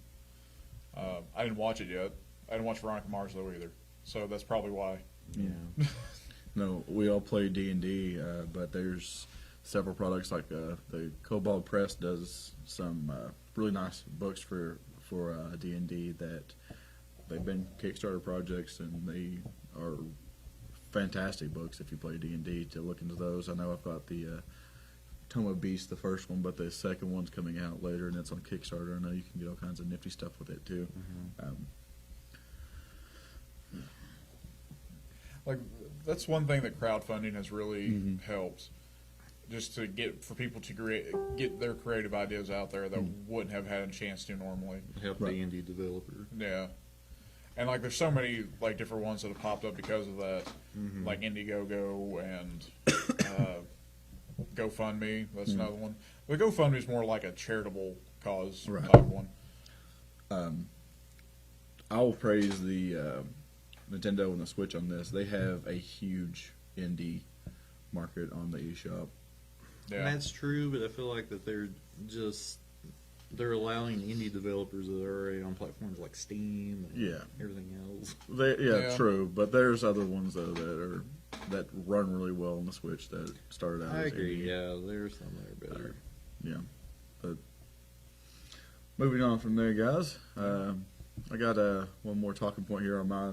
I didn't watch it yet. I didn't watch Veronica Mars though either. So that's probably why. Yeah. No, we all play D&D, but there's several products like the Cobalt Press does some really nice books for D&D that they've been Kickstarter projects, and they are fantastic books if you play D&D to look into those. I know I've got the Tome of Beast, the first one, but the second one's coming out later, and it's on Kickstarter. I know you can get all kinds of nifty stuff with it too. like that's one thing that crowdfunding has really helped, just to for people to get their creative ideas out there that wouldn't have had a chance to normally. Help the indie developer. Yeah, and like there's so many like different ones that have popped up because of that, like Indiegogo and GoFundMe. That's another one. But GoFundMe is more like a charitable cause type one. I will praise the Nintendo and the Switch on this. They have a huge indie market on the eShop. Yeah, And that's true, but I feel like that they're allowing indie developers that are already on platforms like Steam and everything else. Yeah. True. But there's other ones though that run really well on the Switch that started out I as agree. indie. Yeah, there's some that are better. Yeah. But moving on from there, guys. I got one more talking point here on my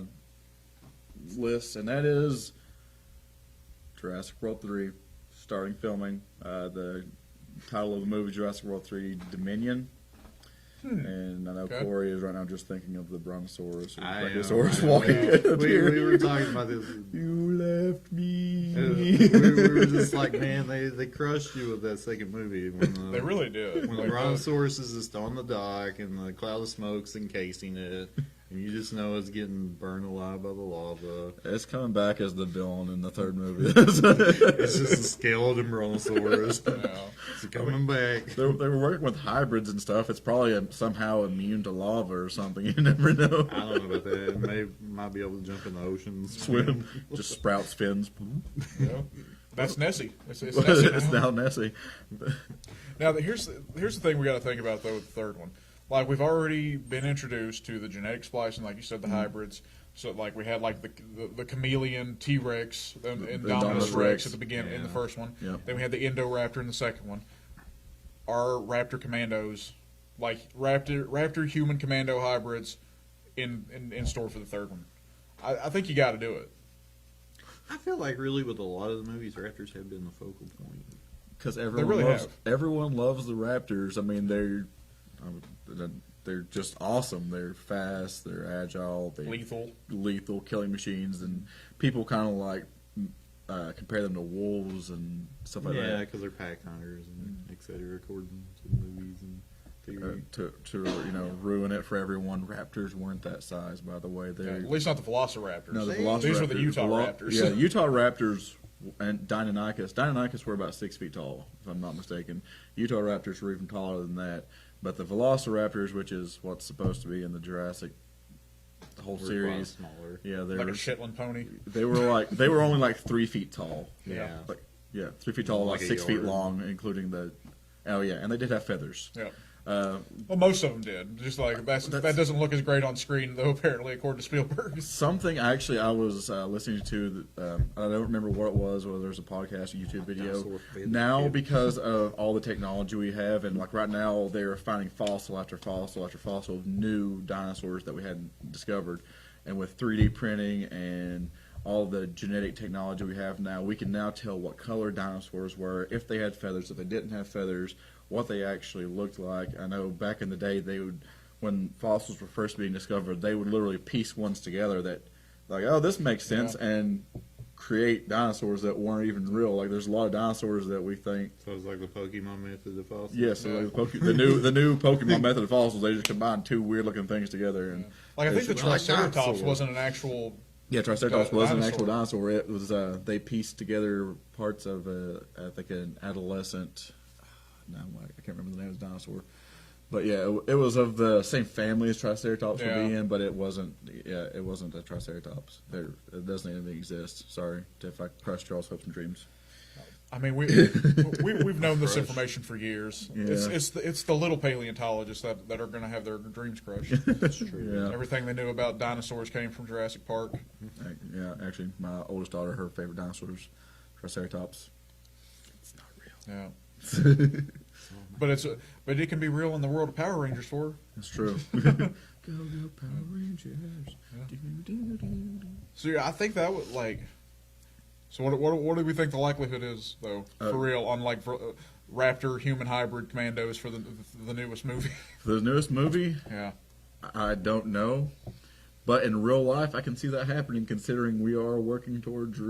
list, and that is Jurassic World 3 starting filming. The title of the movie, Jurassic World 3 Dominion. And I know Corey is right now just thinking of the Brontosaurus or Brachiosaurus walking. We were talking about this. You left me. We were just like, man, they crushed you with that second movie. When they really did. When the Brontosaurus is just on the dock and the cloud of smoke's encasing it, and you just know it's getting burned alive by the lava. It's coming back as the villain in the third movie. It's just a skeleton Brontosaurus. It's coming back. They were working with hybrids and stuff. It's probably somehow immune to lava or something. You never know. I don't know about that. It might be able to jump in the ocean and Swim. Just sprouts fins. Yeah. That's Nessie. It's Nessie It's now Nessie. Now, here's the thing we got to think about, though, with the third one. Like, we've already been introduced to the genetic splicing, like you said, the hybrids. So, like, we had, like, the chameleon T-Rex and Indominus Rex at the beginning in the first one. Yeah. Then we had the Indoraptor in the second one. Our Raptor Commandos, like, Raptor-human commando hybrids in store for the third one. I think you got to do it. I feel like really with a lot of the movies, raptors have been the focal point. Because have. everyone loves the Raptors. I mean, they're just awesome. They're fast. They're agile. Lethal killing machines, and people kind of like compare them to wolves and stuff like that. Yeah, because they're pack hunters and etc. According to the movies and theory. To ruin it for everyone, Raptors weren't that size, by the way. At least not the Velociraptors. No, the Velociraptors. These were the Utah Raptors. Yeah, Utah Raptors and Deinonychus. Deinonychus were about 6 feet tall, if I'm not mistaken. Utah Raptors were even taller than that. But the Velociraptors, which is what's supposed to be in the Jurassic whole series, smaller. Yeah, they like were a Shetland pony. They were only like 3 feet tall. Yeah. 3 feet tall, like Like a 6 feet yard. long, including the. Oh yeah, and they did have feathers. Yeah. Well, most of them did. Just like that doesn't look as great on screen, though. Apparently, according to Spielberg. Something actually I was listening to. I don't remember what it was, whether it was a podcast, or YouTube video. Now, because of all the technology we have, and like right now, they're finding fossil after fossil after fossil of new dinosaurs that we hadn't discovered, and with 3D printing and all the genetic technology we have now, we can now tell what color dinosaurs were, if they had feathers, if they didn't have feathers, what they actually looked like. I know back in the day, when fossils were first being discovered, they would literally piece ones together that, like, oh, this makes sense, and create dinosaurs that weren't even real. Like, there's a lot of dinosaurs that we think. So it's like the Pokemon method of fossils. Yeah, so like the new Pokemon method of fossils, they just combine two weird looking things together. And like I think the like Triceratops dinosaurs. wasn't an actual. yeah, Triceratops wasn't an dinosaur. actual dinosaur. It was they pieced together parts of I think an adolescent. No, I can't remember the name of the dinosaur. But yeah, it was of the same family as Triceratops would be in, but it wasn't. Yeah, it wasn't a Triceratops. It doesn't even exist. Sorry if I crushed y'all's hopes and dreams. I mean, we've known this information for years. Yeah. It's the little paleontologists that are going to have their dreams crushed. That's true. Yeah. Everything they knew about dinosaurs came from Jurassic Park. Yeah, actually, my oldest daughter, her favorite dinosaur is Triceratops. It's not real. Yeah. But it can be real in the world of Power Rangers for her. That's true. Go Power Rangers. So yeah, I think that would like. So what do we think the likelihood is though for real on like Raptor human hybrid commandos for the newest movie? For the newest movie, Yeah. I don't know. But in real life, I can see that happening, considering we are working towards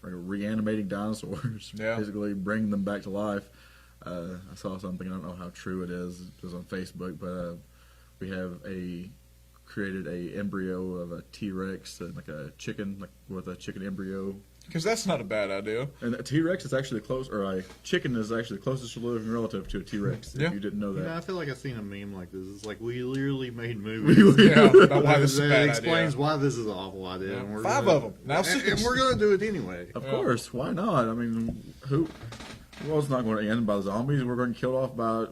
reanimating dinosaurs. Yeah. Basically, bringing them back to life. I saw something. I don't know how true it is. It was on Facebook, but we have created a embryo of a T-Rex, like a chicken, like with a chicken embryo. Because that's not a bad idea. And a T-Rex is actually a chicken is actually the closest living relative to a T-Rex. Yeah. If you didn't know that. I feel like I've seen a meme like this. It's like we literally made movies. Yeah, about why this is a that bad explains idea. why this is an awful idea. Yeah. And we're 5 gonna, of them. Now and, 6. and we're going to do it anyway. Of course, why not? I mean, who? Well, it's not going to end by the zombies. We're going to kill off by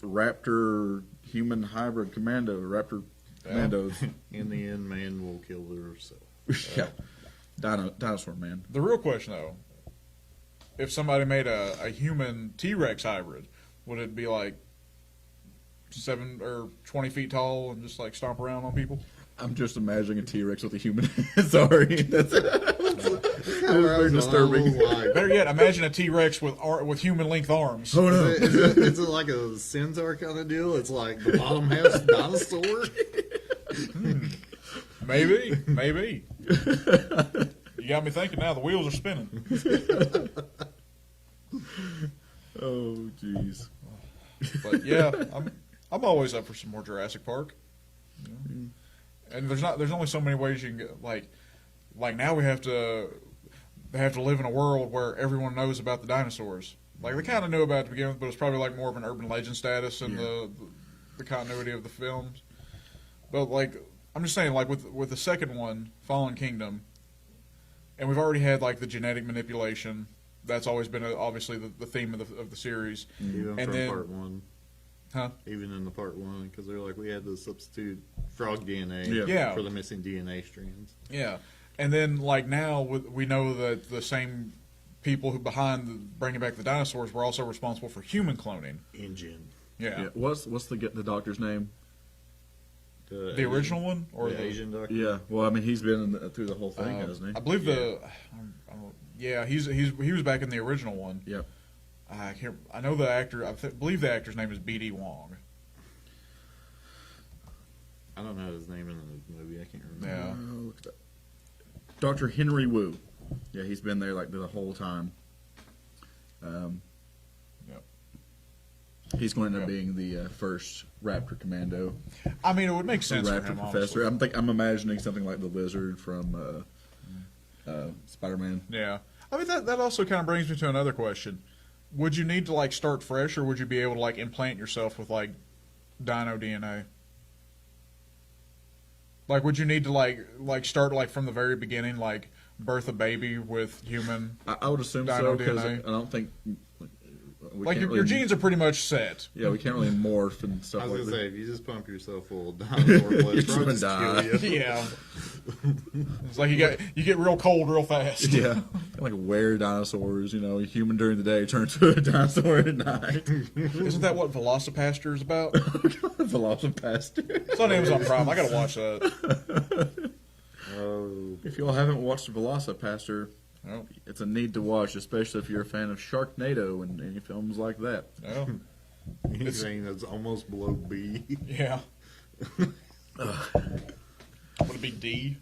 raptor human hybrid raptor commandos. In the end, man will kill herself. Yeah, dinosaur man. The real question, though, if somebody made a human T-Rex hybrid, would it be like 7 or 20 feet tall and just like stomp around on people? I'm just imagining a T-Rex with a human. Sorry, that's very disturbing. Better yet, imagine a T-Rex with human length arms. Oh no! Is it like a centaur kind of deal? It's like the bottom half's dinosaur. Maybe. You got me thinking now. The wheels are spinning. Oh jeez. But yeah, I'm always up for some more Jurassic Park. You know? And there's only so many ways you can get like now they have to live in a world where everyone knows about the dinosaurs. Like they kind of knew about it to begin with, but it's probably like more of an urban legend status in the continuity of the films. But like I'm just saying, like with the second one, Fallen Kingdom, and we've already had like the genetic manipulation. That's always been obviously the theme of the series. Even And from then- part one. Huh? Even in the part one, because they're like, we had to substitute frog DNA Yeah. for the missing DNA strands. Yeah, and then like now we know that the same people who behind bringing back the dinosaurs were also responsible for human cloning. Engine. Yeah, Yeah. What's the doctor's name? the original one or the Asian doctor? Yeah. Well, I mean, he's been through the whole thing, hasn't he? I believe he was back in the original one. Yep. I know the actor. Believe the actor's name is B.D. Wong. I don't know his name in the movie. I can't remember. Yeah. Look at that. Dr. Henry Wu. Yeah, he's been there like the whole time. Yep. He's going to end up being the first Raptor Commando, I mean, it would make the sense for Raptor him. Professor. Honestly. I'm imagining something like the Lizard from Spider-Man. Yeah. I mean, that also kind of brings me to another question. Would you need to like start fresh, or would you be able to like implant yourself with like dino DNA? Like, would you need to like start like from the very beginning, like birth a baby with human? I would assume Dino so because DNA. I don't think we Like can't your really- genes are pretty much set. Yeah, we can't really morph and stuff I was like gonna that. say, if you just pump yourself full of dinosaur blood, You're it's probably gonna just kill you. Yeah. It's like you get real cold real fast. Yeah, like were dinosaurs. You know, a human during the day turns to a dinosaur at night. Isn't that what Velocipaster is about? Velocipaster. It's on Amazon Prime. I gotta watch that. Oh, If y'all haven't watched Velocipaster, Oh, it's a need to watch, especially if you're a fan of Sharknado and any films like that. oh, anything that's almost below B. yeah. Would it be D?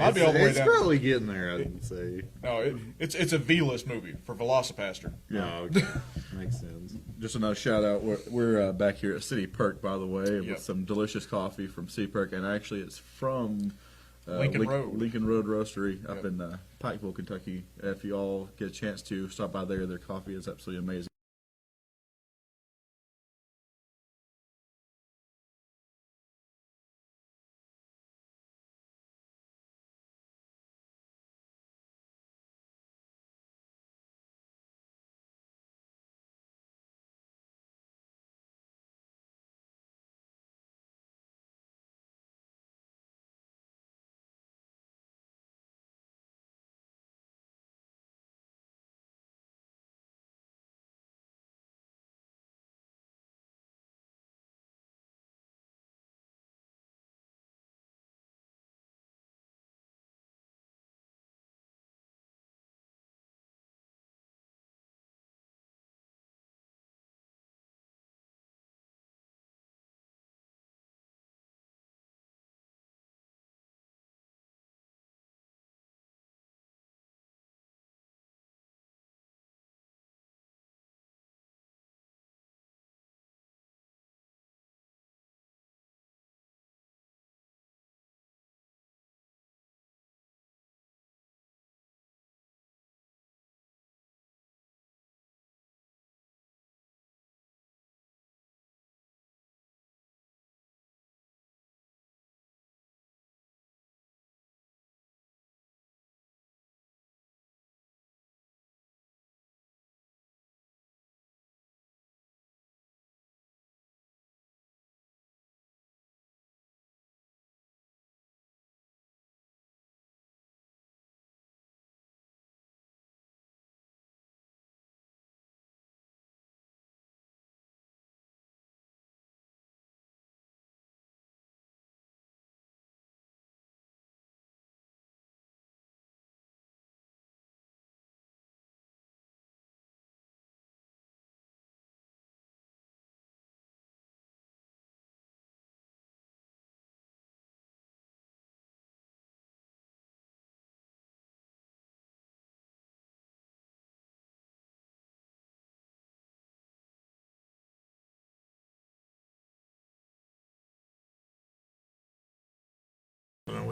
I'd be all the way It's down. probably getting there, I'd say. No, it's a V-list movie for Velocipaster. Oh, okay. Makes sense. Just another shout out. We're back here at City Perk, by the way, Yep. with some delicious coffee from City Perk, and actually it's from Lincoln Road. Lincoln Road Roastery up Yep. in Pikeville, Kentucky. If you all get a chance to stop by there, their coffee is absolutely amazing.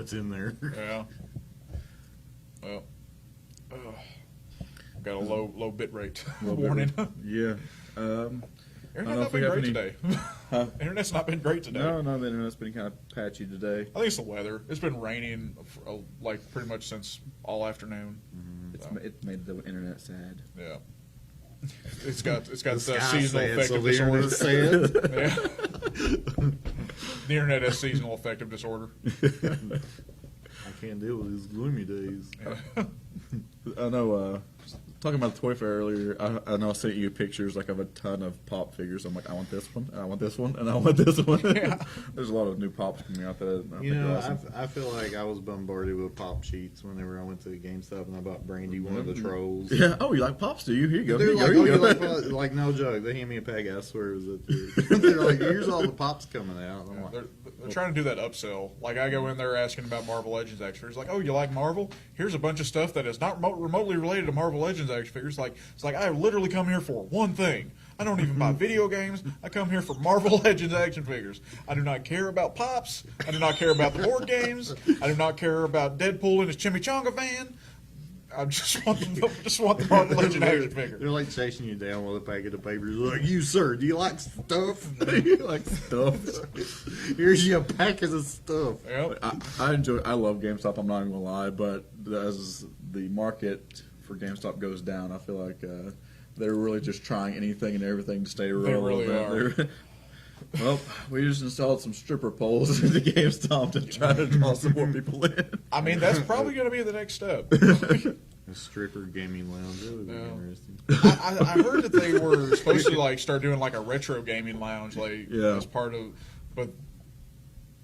what's in there. Yeah. Well, got a low bit rate warning. Yeah. Internet's know not if we been have great any- today. Huh? Internet's not been great today. No, the internet's been kind of patchy today. I think it's the weather. It's been raining like pretty much since all afternoon. It made the internet sad. Yeah. It's got The the sky's seasonal sad, affective so the disorder. internet's sad. Yeah. The internet has seasonal affective disorder. I can't deal with these gloomy days. I know, talking about the toy fair earlier, I know I sent you pictures like of a ton of pop figures. I'm like, I want this one, and I want this one, and I want this one. Yeah. There's a lot of new pops coming out that I You think know, are awesome. I feel like I was bombarded with pop sheets whenever I went to GameStop and I bought Brandy, one of the trolls. Yeah. Oh, you like pops? Do you? Here you go. They're Here like, you oh, go. you Here you like, go. like, no joke. They hand me a pack. I swear it was up there. They're like, here's all the pops coming out. I'm like, They're trying to do that upsell. Like I go in there asking about Marvel Legends action figures. Like, oh, you like Marvel? Here's a bunch of stuff that is not remotely related to Marvel Legends action figures. Like it's like I literally come here for one thing. I don't even buy video games. I come here for Marvel Legends action figures. I do not care about pops. I do not care about the board games. I do not care about Deadpool in his chimichanga van. I just want the Marvel Legends action figure. they're like chasing you down with a packet of papers. They're like, you sir, do you like stuff? You like stuff. Here's your packet of stuff. Yep. I love GameStop. I'm not even gonna lie, but as the market for GameStop goes down, I feel like they're really just trying anything and everything to stay relevant. really are. They're- Well, we just installed some stripper poles into GameStop to try to draw some more people in. I mean, that's probably going to be the next step. A stripper gaming lounge. That would be Yeah. interesting. I heard that they were supposed to like start doing like a retro gaming lounge, like Yeah. as part of, but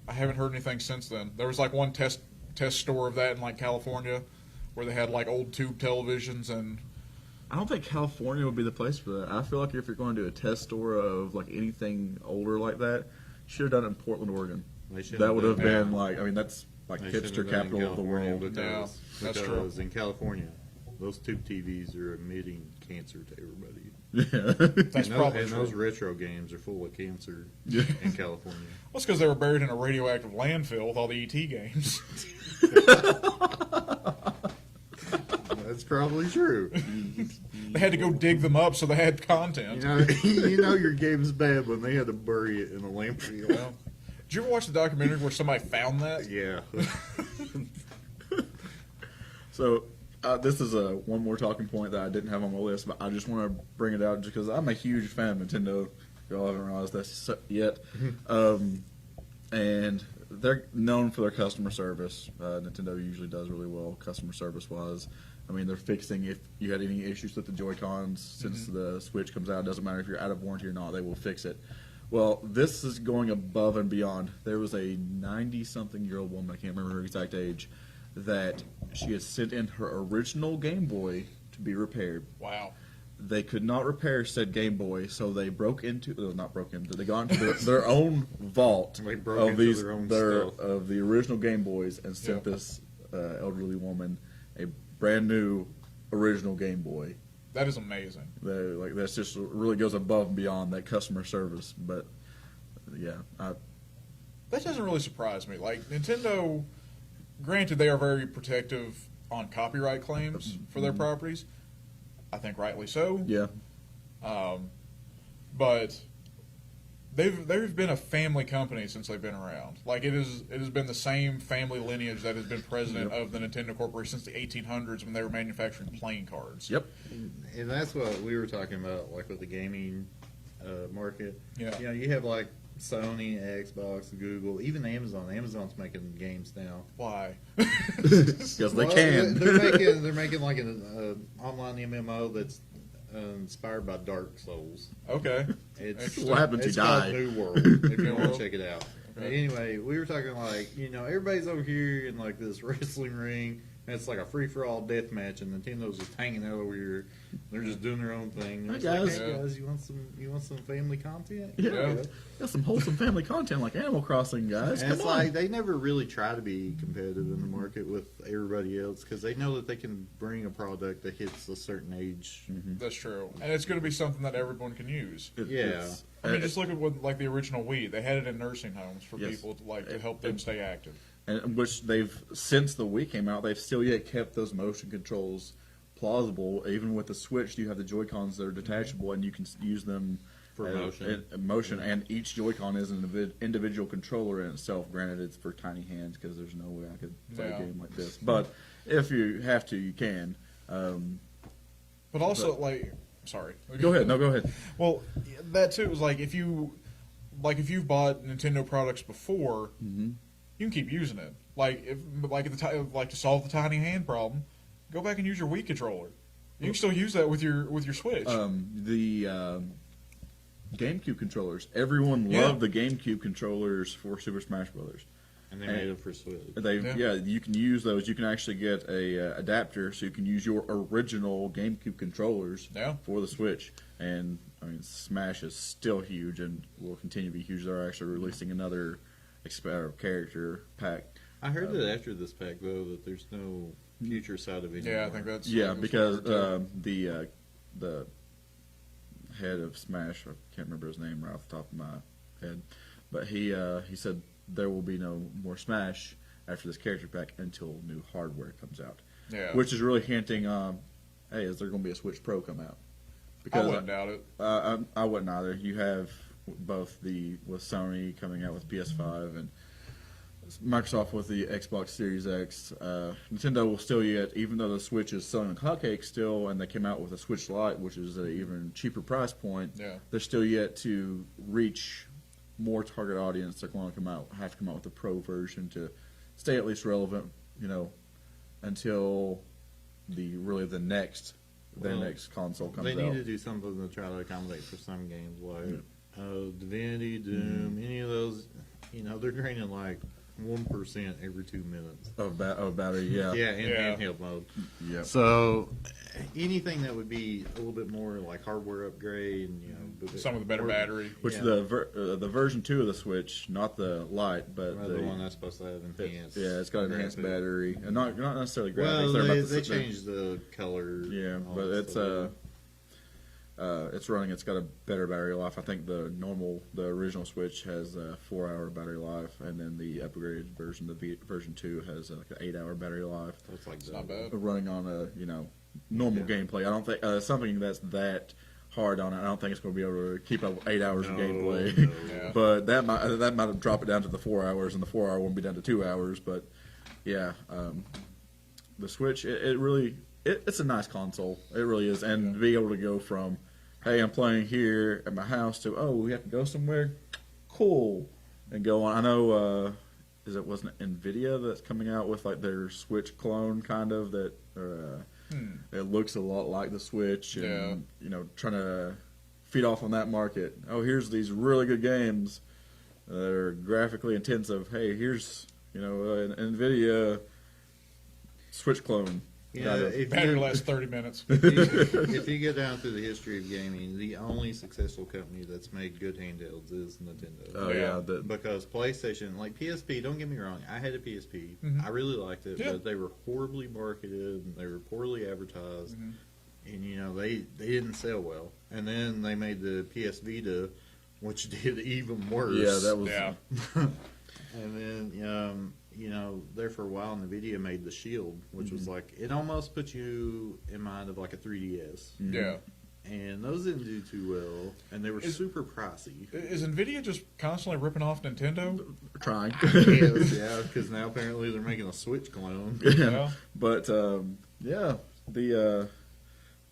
I haven't heard anything since then. There was like one test store of that in like California, where they had like old tube televisions and I don't think California would be the place for that. I feel like if you're going to do a test store of like anything older like that, you should have done it in Portland, Oregon. They should That would have done been that. like, I mean, that's like They should hipster have done it in capital of the California world. Because, Yeah, that's true. because in California, those tube TVs are emitting cancer to everybody. Yeah. that's and probably and true. those retro games are full of cancer Yeah. in California. Well, it's because they were buried in a radioactive landfill with all the ET games. That's probably true. They had to go dig them up so they had content. You know your game's bad when they had to bury it in a landfill. Well, did you ever watch the documentary where somebody found that? Yeah. So this is one more talking point that I didn't have on my list, but I just want to bring it out just because I'm a huge fan of Nintendo. Y'all haven't realized that yet. And they're known for their customer service. Nintendo usually does really well customer service-wise. I mean, they're fixing if you had any issues with the Joy-Cons since the Switch comes out. It doesn't matter if you're out of warranty or not, they will fix it. Well, this is going above and beyond. There was a 90-something-year-old woman, I can't remember her exact age, that she had sent in her original Game Boy to be repaired. Wow. They could not repair said Game Boy, so they broke into, not broke into, they got into their own vault They broke of into these their own stuff. of the original Game Boys and sent Yeah. this elderly woman a brand new original Game Boy. That is amazing. Like that's just really goes above and beyond that customer service. But yeah, That doesn't really surprise me. Like, Nintendo, granted, they are very protective on copyright claims for their properties. I think rightly so. yeah, But they've been a family company since they've been around. Like, it has been the same family lineage that has been president of the Nintendo Corporation since the 1800s when they were manufacturing playing cards. yep, And that's what we were talking about, like with the gaming market. Yeah. You know, you have like Sony, Xbox, Google, even Amazon. Amazon's making games now. Why? because they Well, can. They're making like an online MMO that's inspired by Dark Souls. Okay. It's What happens if it's you called die? New World. If you want World. to check it out. Okay. Anyway, we were talking like, you know, everybody's over here in like this wrestling ring. And it's like a free for all death match, and Nintendo's just hanging out over here. They're just doing their own thing. They're Hey, just like, guys. hey Yeah. guys, you want some family content? Yeah. Got some wholesome family content like Animal Crossing, guys. And Come it's on. like they never really try to be competitive in the market with everybody else because they know that they can bring a product that hits a certain age. That's true. And it's going to be something that everyone can use. It's- I mean, just look at what, like, the original Wii. They had it in nursing homes for Yes. people to, like, to help them stay active. and which they've since the Wii came out, they've still yet kept those motion controls plausible. Even with the Switch, you have the Joy-Cons that are detachable, and you can use them For motion. motion, and each Joy-Con is an individual controller in itself. Granted, it's for tiny hands because there's no way I could play a game like this. But if you have to, you can. But also, sorry. Go ahead. No, go ahead. Well, that too is if you've bought Nintendo products before, you can keep using it. To solve the tiny hand problem, go back and use your Wii controller. You can still use that with your Switch. The GameCube controllers. Everyone loved the GameCube controllers for Super Smash Brothers. And they made it for Switch. You can use those. You can actually get a adapter, so you can use your original GameCube controllers for the Switch. And I mean, Smash is still huge and will continue to be huge. They're actually releasing another character pack. I heard that after this pack, though, that there's no future side of it. Yeah, I think that's because the head of Smash, I can't remember his name right off the top of my head, but he said there will be no more Smash after this character pack until new hardware comes out. Yeah. Which is really hinting on, hey, is there going to be a Switch Pro come out? Because I wouldn't doubt it. I wouldn't either. You have both with Sony coming out with PS5 and Microsoft with the Xbox Series X. Nintendo will still yet, even though the Switch is selling hotcakes still, and they came out with a Switch Lite, which is an even cheaper price point, they're still yet to reach more target audience. They're going to have to come out with a Pro version to stay at least relevant, until the next console comes out. They need to do something to try to accommodate for some games like Divinity, Doom, any of those. They're draining 1% every 2 minutes of battery. In handheld mode. Yeah. So anything that would be a little bit more like hardware upgrade, and some with a better battery. Which the version 2 of the Switch, not the Lite, but the one that's supposed to have enhanced. It's got enhanced battery, and not necessarily graphics. Well, they changed the color. Yeah, but it's running. It's got a better battery life. I think the original Switch has a 4-hour battery life, and then the upgraded version, version 2, has an 8-hour battery life. That's not bad. Running on a normal gameplay. I don't think something that's that hard on it. I don't think it's going to be able to keep up 8 hours of gameplay. No. But that might have dropped it down to the 4 hours, and the 4 hour won't be down to 2 hours. But the Switch, it's a nice console. It really is, and to be able to go from, hey, I'm playing here at my house to, oh, we have to go somewhere, cool, and go on. I know, wasn't it Nvidia that's coming out with their Switch clone kind of that, it looks a lot like the Switch, and trying to feed off on that market. Oh, here's these really good games that are graphically intensive. Hey, here's an Nvidia Switch clone. Battery lasts 30 minutes. If you get down through the history of gaming, the only successful company that's made good handhelds is Nintendo. Oh yeah, because PlayStation, like PSP, don't get me wrong, I had a PSP. I really liked it, but they were horribly marketed, and they were poorly advertised, and they didn't sell well. And then they made the PS Vita, which did even worse. Yeah, that was. And then there for a while, NVIDIA made the Shield, which was it almost put you in mind of a 3DS. Yeah. And those didn't do too well, and they were super pricey. Is NVIDIA just constantly ripping off Nintendo? Trying. Yeah, because now apparently they're making a Switch clone. Yeah. But, the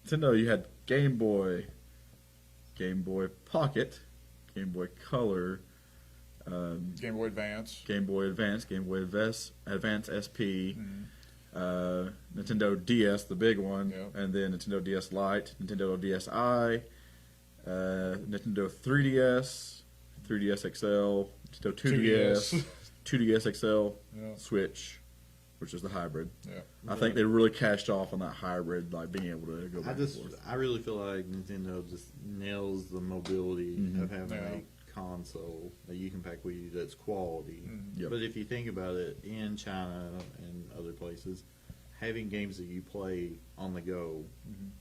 Nintendo, you had Game Boy Pocket, Game Boy Color, Game Boy Advance, Game Boy Advance SP, Nintendo DS, the big one, and then Nintendo DS Lite, Nintendo DSi, Nintendo 3DS, 3DS XL, Nintendo 2DS, 2DS XL, Switch, which is the hybrid. Yeah. I think they really cashed off on that hybrid, being able to go back and forth. I really feel like Nintendo just nails the mobility of having a console that you can pack with you that's quality. But if you think about it, in China and other places, having games that you play on the go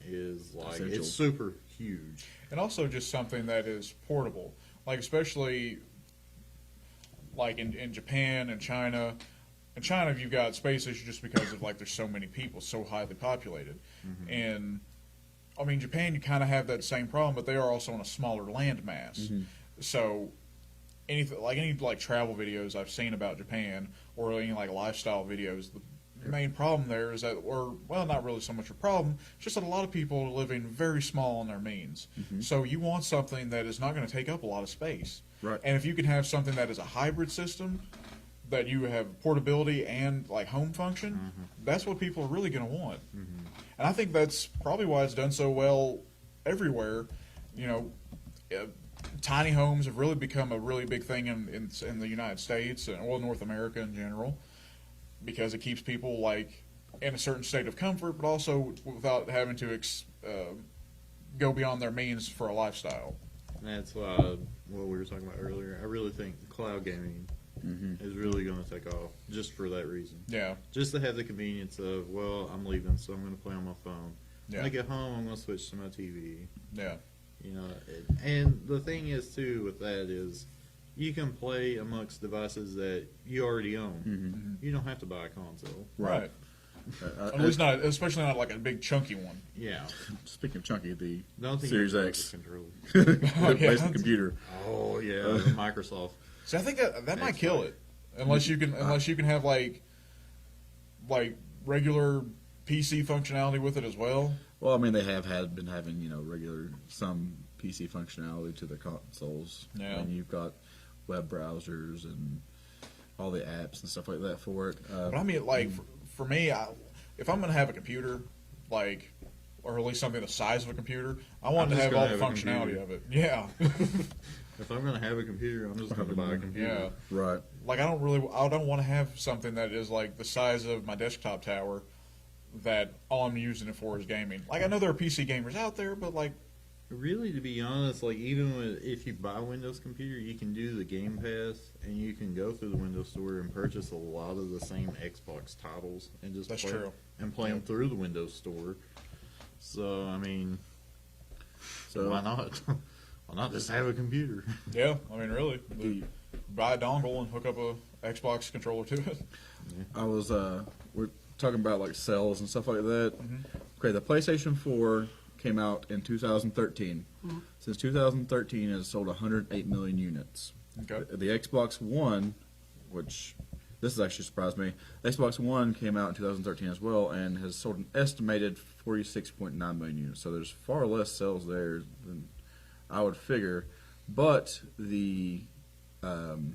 is essential. It's super huge. And also just something that is portable. Especially in Japan and China, in China, you've got space issues just because of like there's so many people, so highly populated, and I mean Japan, you kind of have that same problem, but they are also on a smaller land mass. So anything like any like travel videos I've seen about Japan or any like lifestyle videos, the main problem there is that, or well, not really so much a problem, it's just that a lot of people are living very small on their means. So you want something that is not going to take up a lot of space. Right. And if you can have something that is a hybrid system, that you have portability and like home function, that's what people are really going to want. And I think that's probably why it's done so well everywhere. You know, tiny homes have really become a really big thing in the United States and well, North America in general, because it keeps people like in a certain state of comfort, but also without having to go beyond their means for a lifestyle. That's why what we were talking about earlier. I really think cloud gaming is really going to take off just for that reason. Yeah. Just to have the convenience of, well, I'm leaving, so I'm going to play on my phone. Yeah. When I get home, I'm going to switch to my TV. Yeah. You know, and the thing is too with that is, you can play amongst devices that you already own. You don't have to buy a console. Right. At least not, especially not like a big chunky one. Yeah. Speaking of chunky, the Don't think Series you X, control. the basic computer. Oh yeah, Microsoft. See, I think that might kill it, unless you can have like regular PC functionality with it as well. Well, I mean, they have been having regular some PC functionality to their consoles. Yeah. I mean, you've got web browsers and all the apps and stuff like that for it. But I mean, like for me, if I'm going to have a computer, like, or at least something the size of a computer, I want I'm to just have all gonna the have a functionality computer. of it. Yeah. If I'm going to have a computer, I'm just going to buy a computer. Yeah. Right. Like I don't want to have something that is like the size of my desktop tower, that all I'm using it for is gaming. Like I know there are PC gamers out there, but like. Really, to be honest, like even if you buy a Windows computer, you can do the Game Pass, and you can go through the Windows Store and purchase a lot of the same Xbox titles and just That's play, true. and play them through the Windows Store. So I mean, why not? Why not just have a computer? Yeah, I mean, really, buy a dongle and hook up a Xbox controller to it. I was we're talking about like sales and stuff like that. Okay, the PlayStation 4 came out in 2013. Since 2013, it has sold 108 million units. Okay. The Xbox One, which this has actually surprised me, the Xbox One came out in 2013 as well and has sold an estimated 46.9 million units. So there's far less sales there than I would figure. But the Nintendo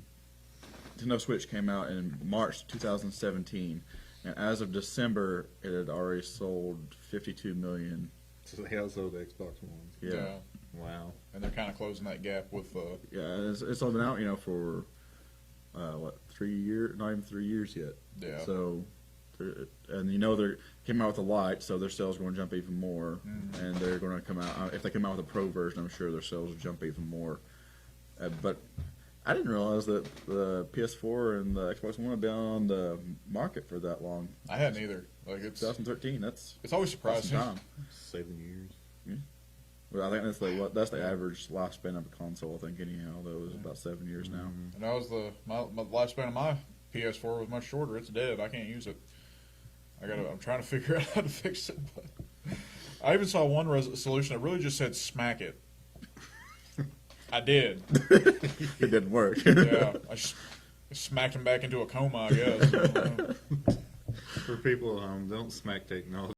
Switch came out in March 2017, and as of December, it had already sold 52 million. So they also the Xbox One. Yeah. Wow. And they're kind of closing that gap with. Yeah, it's only been out, for 3 years? Not even 3 years yet. Yeah. So, and they came out with a Lite, so their sales are going to jump even more. And they're going to come out. If they come out with a Pro version, I'm sure their sales will jump even more. But I didn't realize that the PS4 and the Xbox One have been on the market for that long. I hadn't either. Like it's 2013. It's always surprising. Time. 7 years. Well, I think that's the average lifespan of a console. I think anyhow, though, is about 7 years now. And that was my lifespan of my PS4 was much shorter. It's dead. I can't use it. I'm trying to figure out how to fix it. But I even saw one solution that really just said "smack it." I did. It didn't work. Yeah, I smacked him back into a coma, I guess. For people at home, don't smack technology.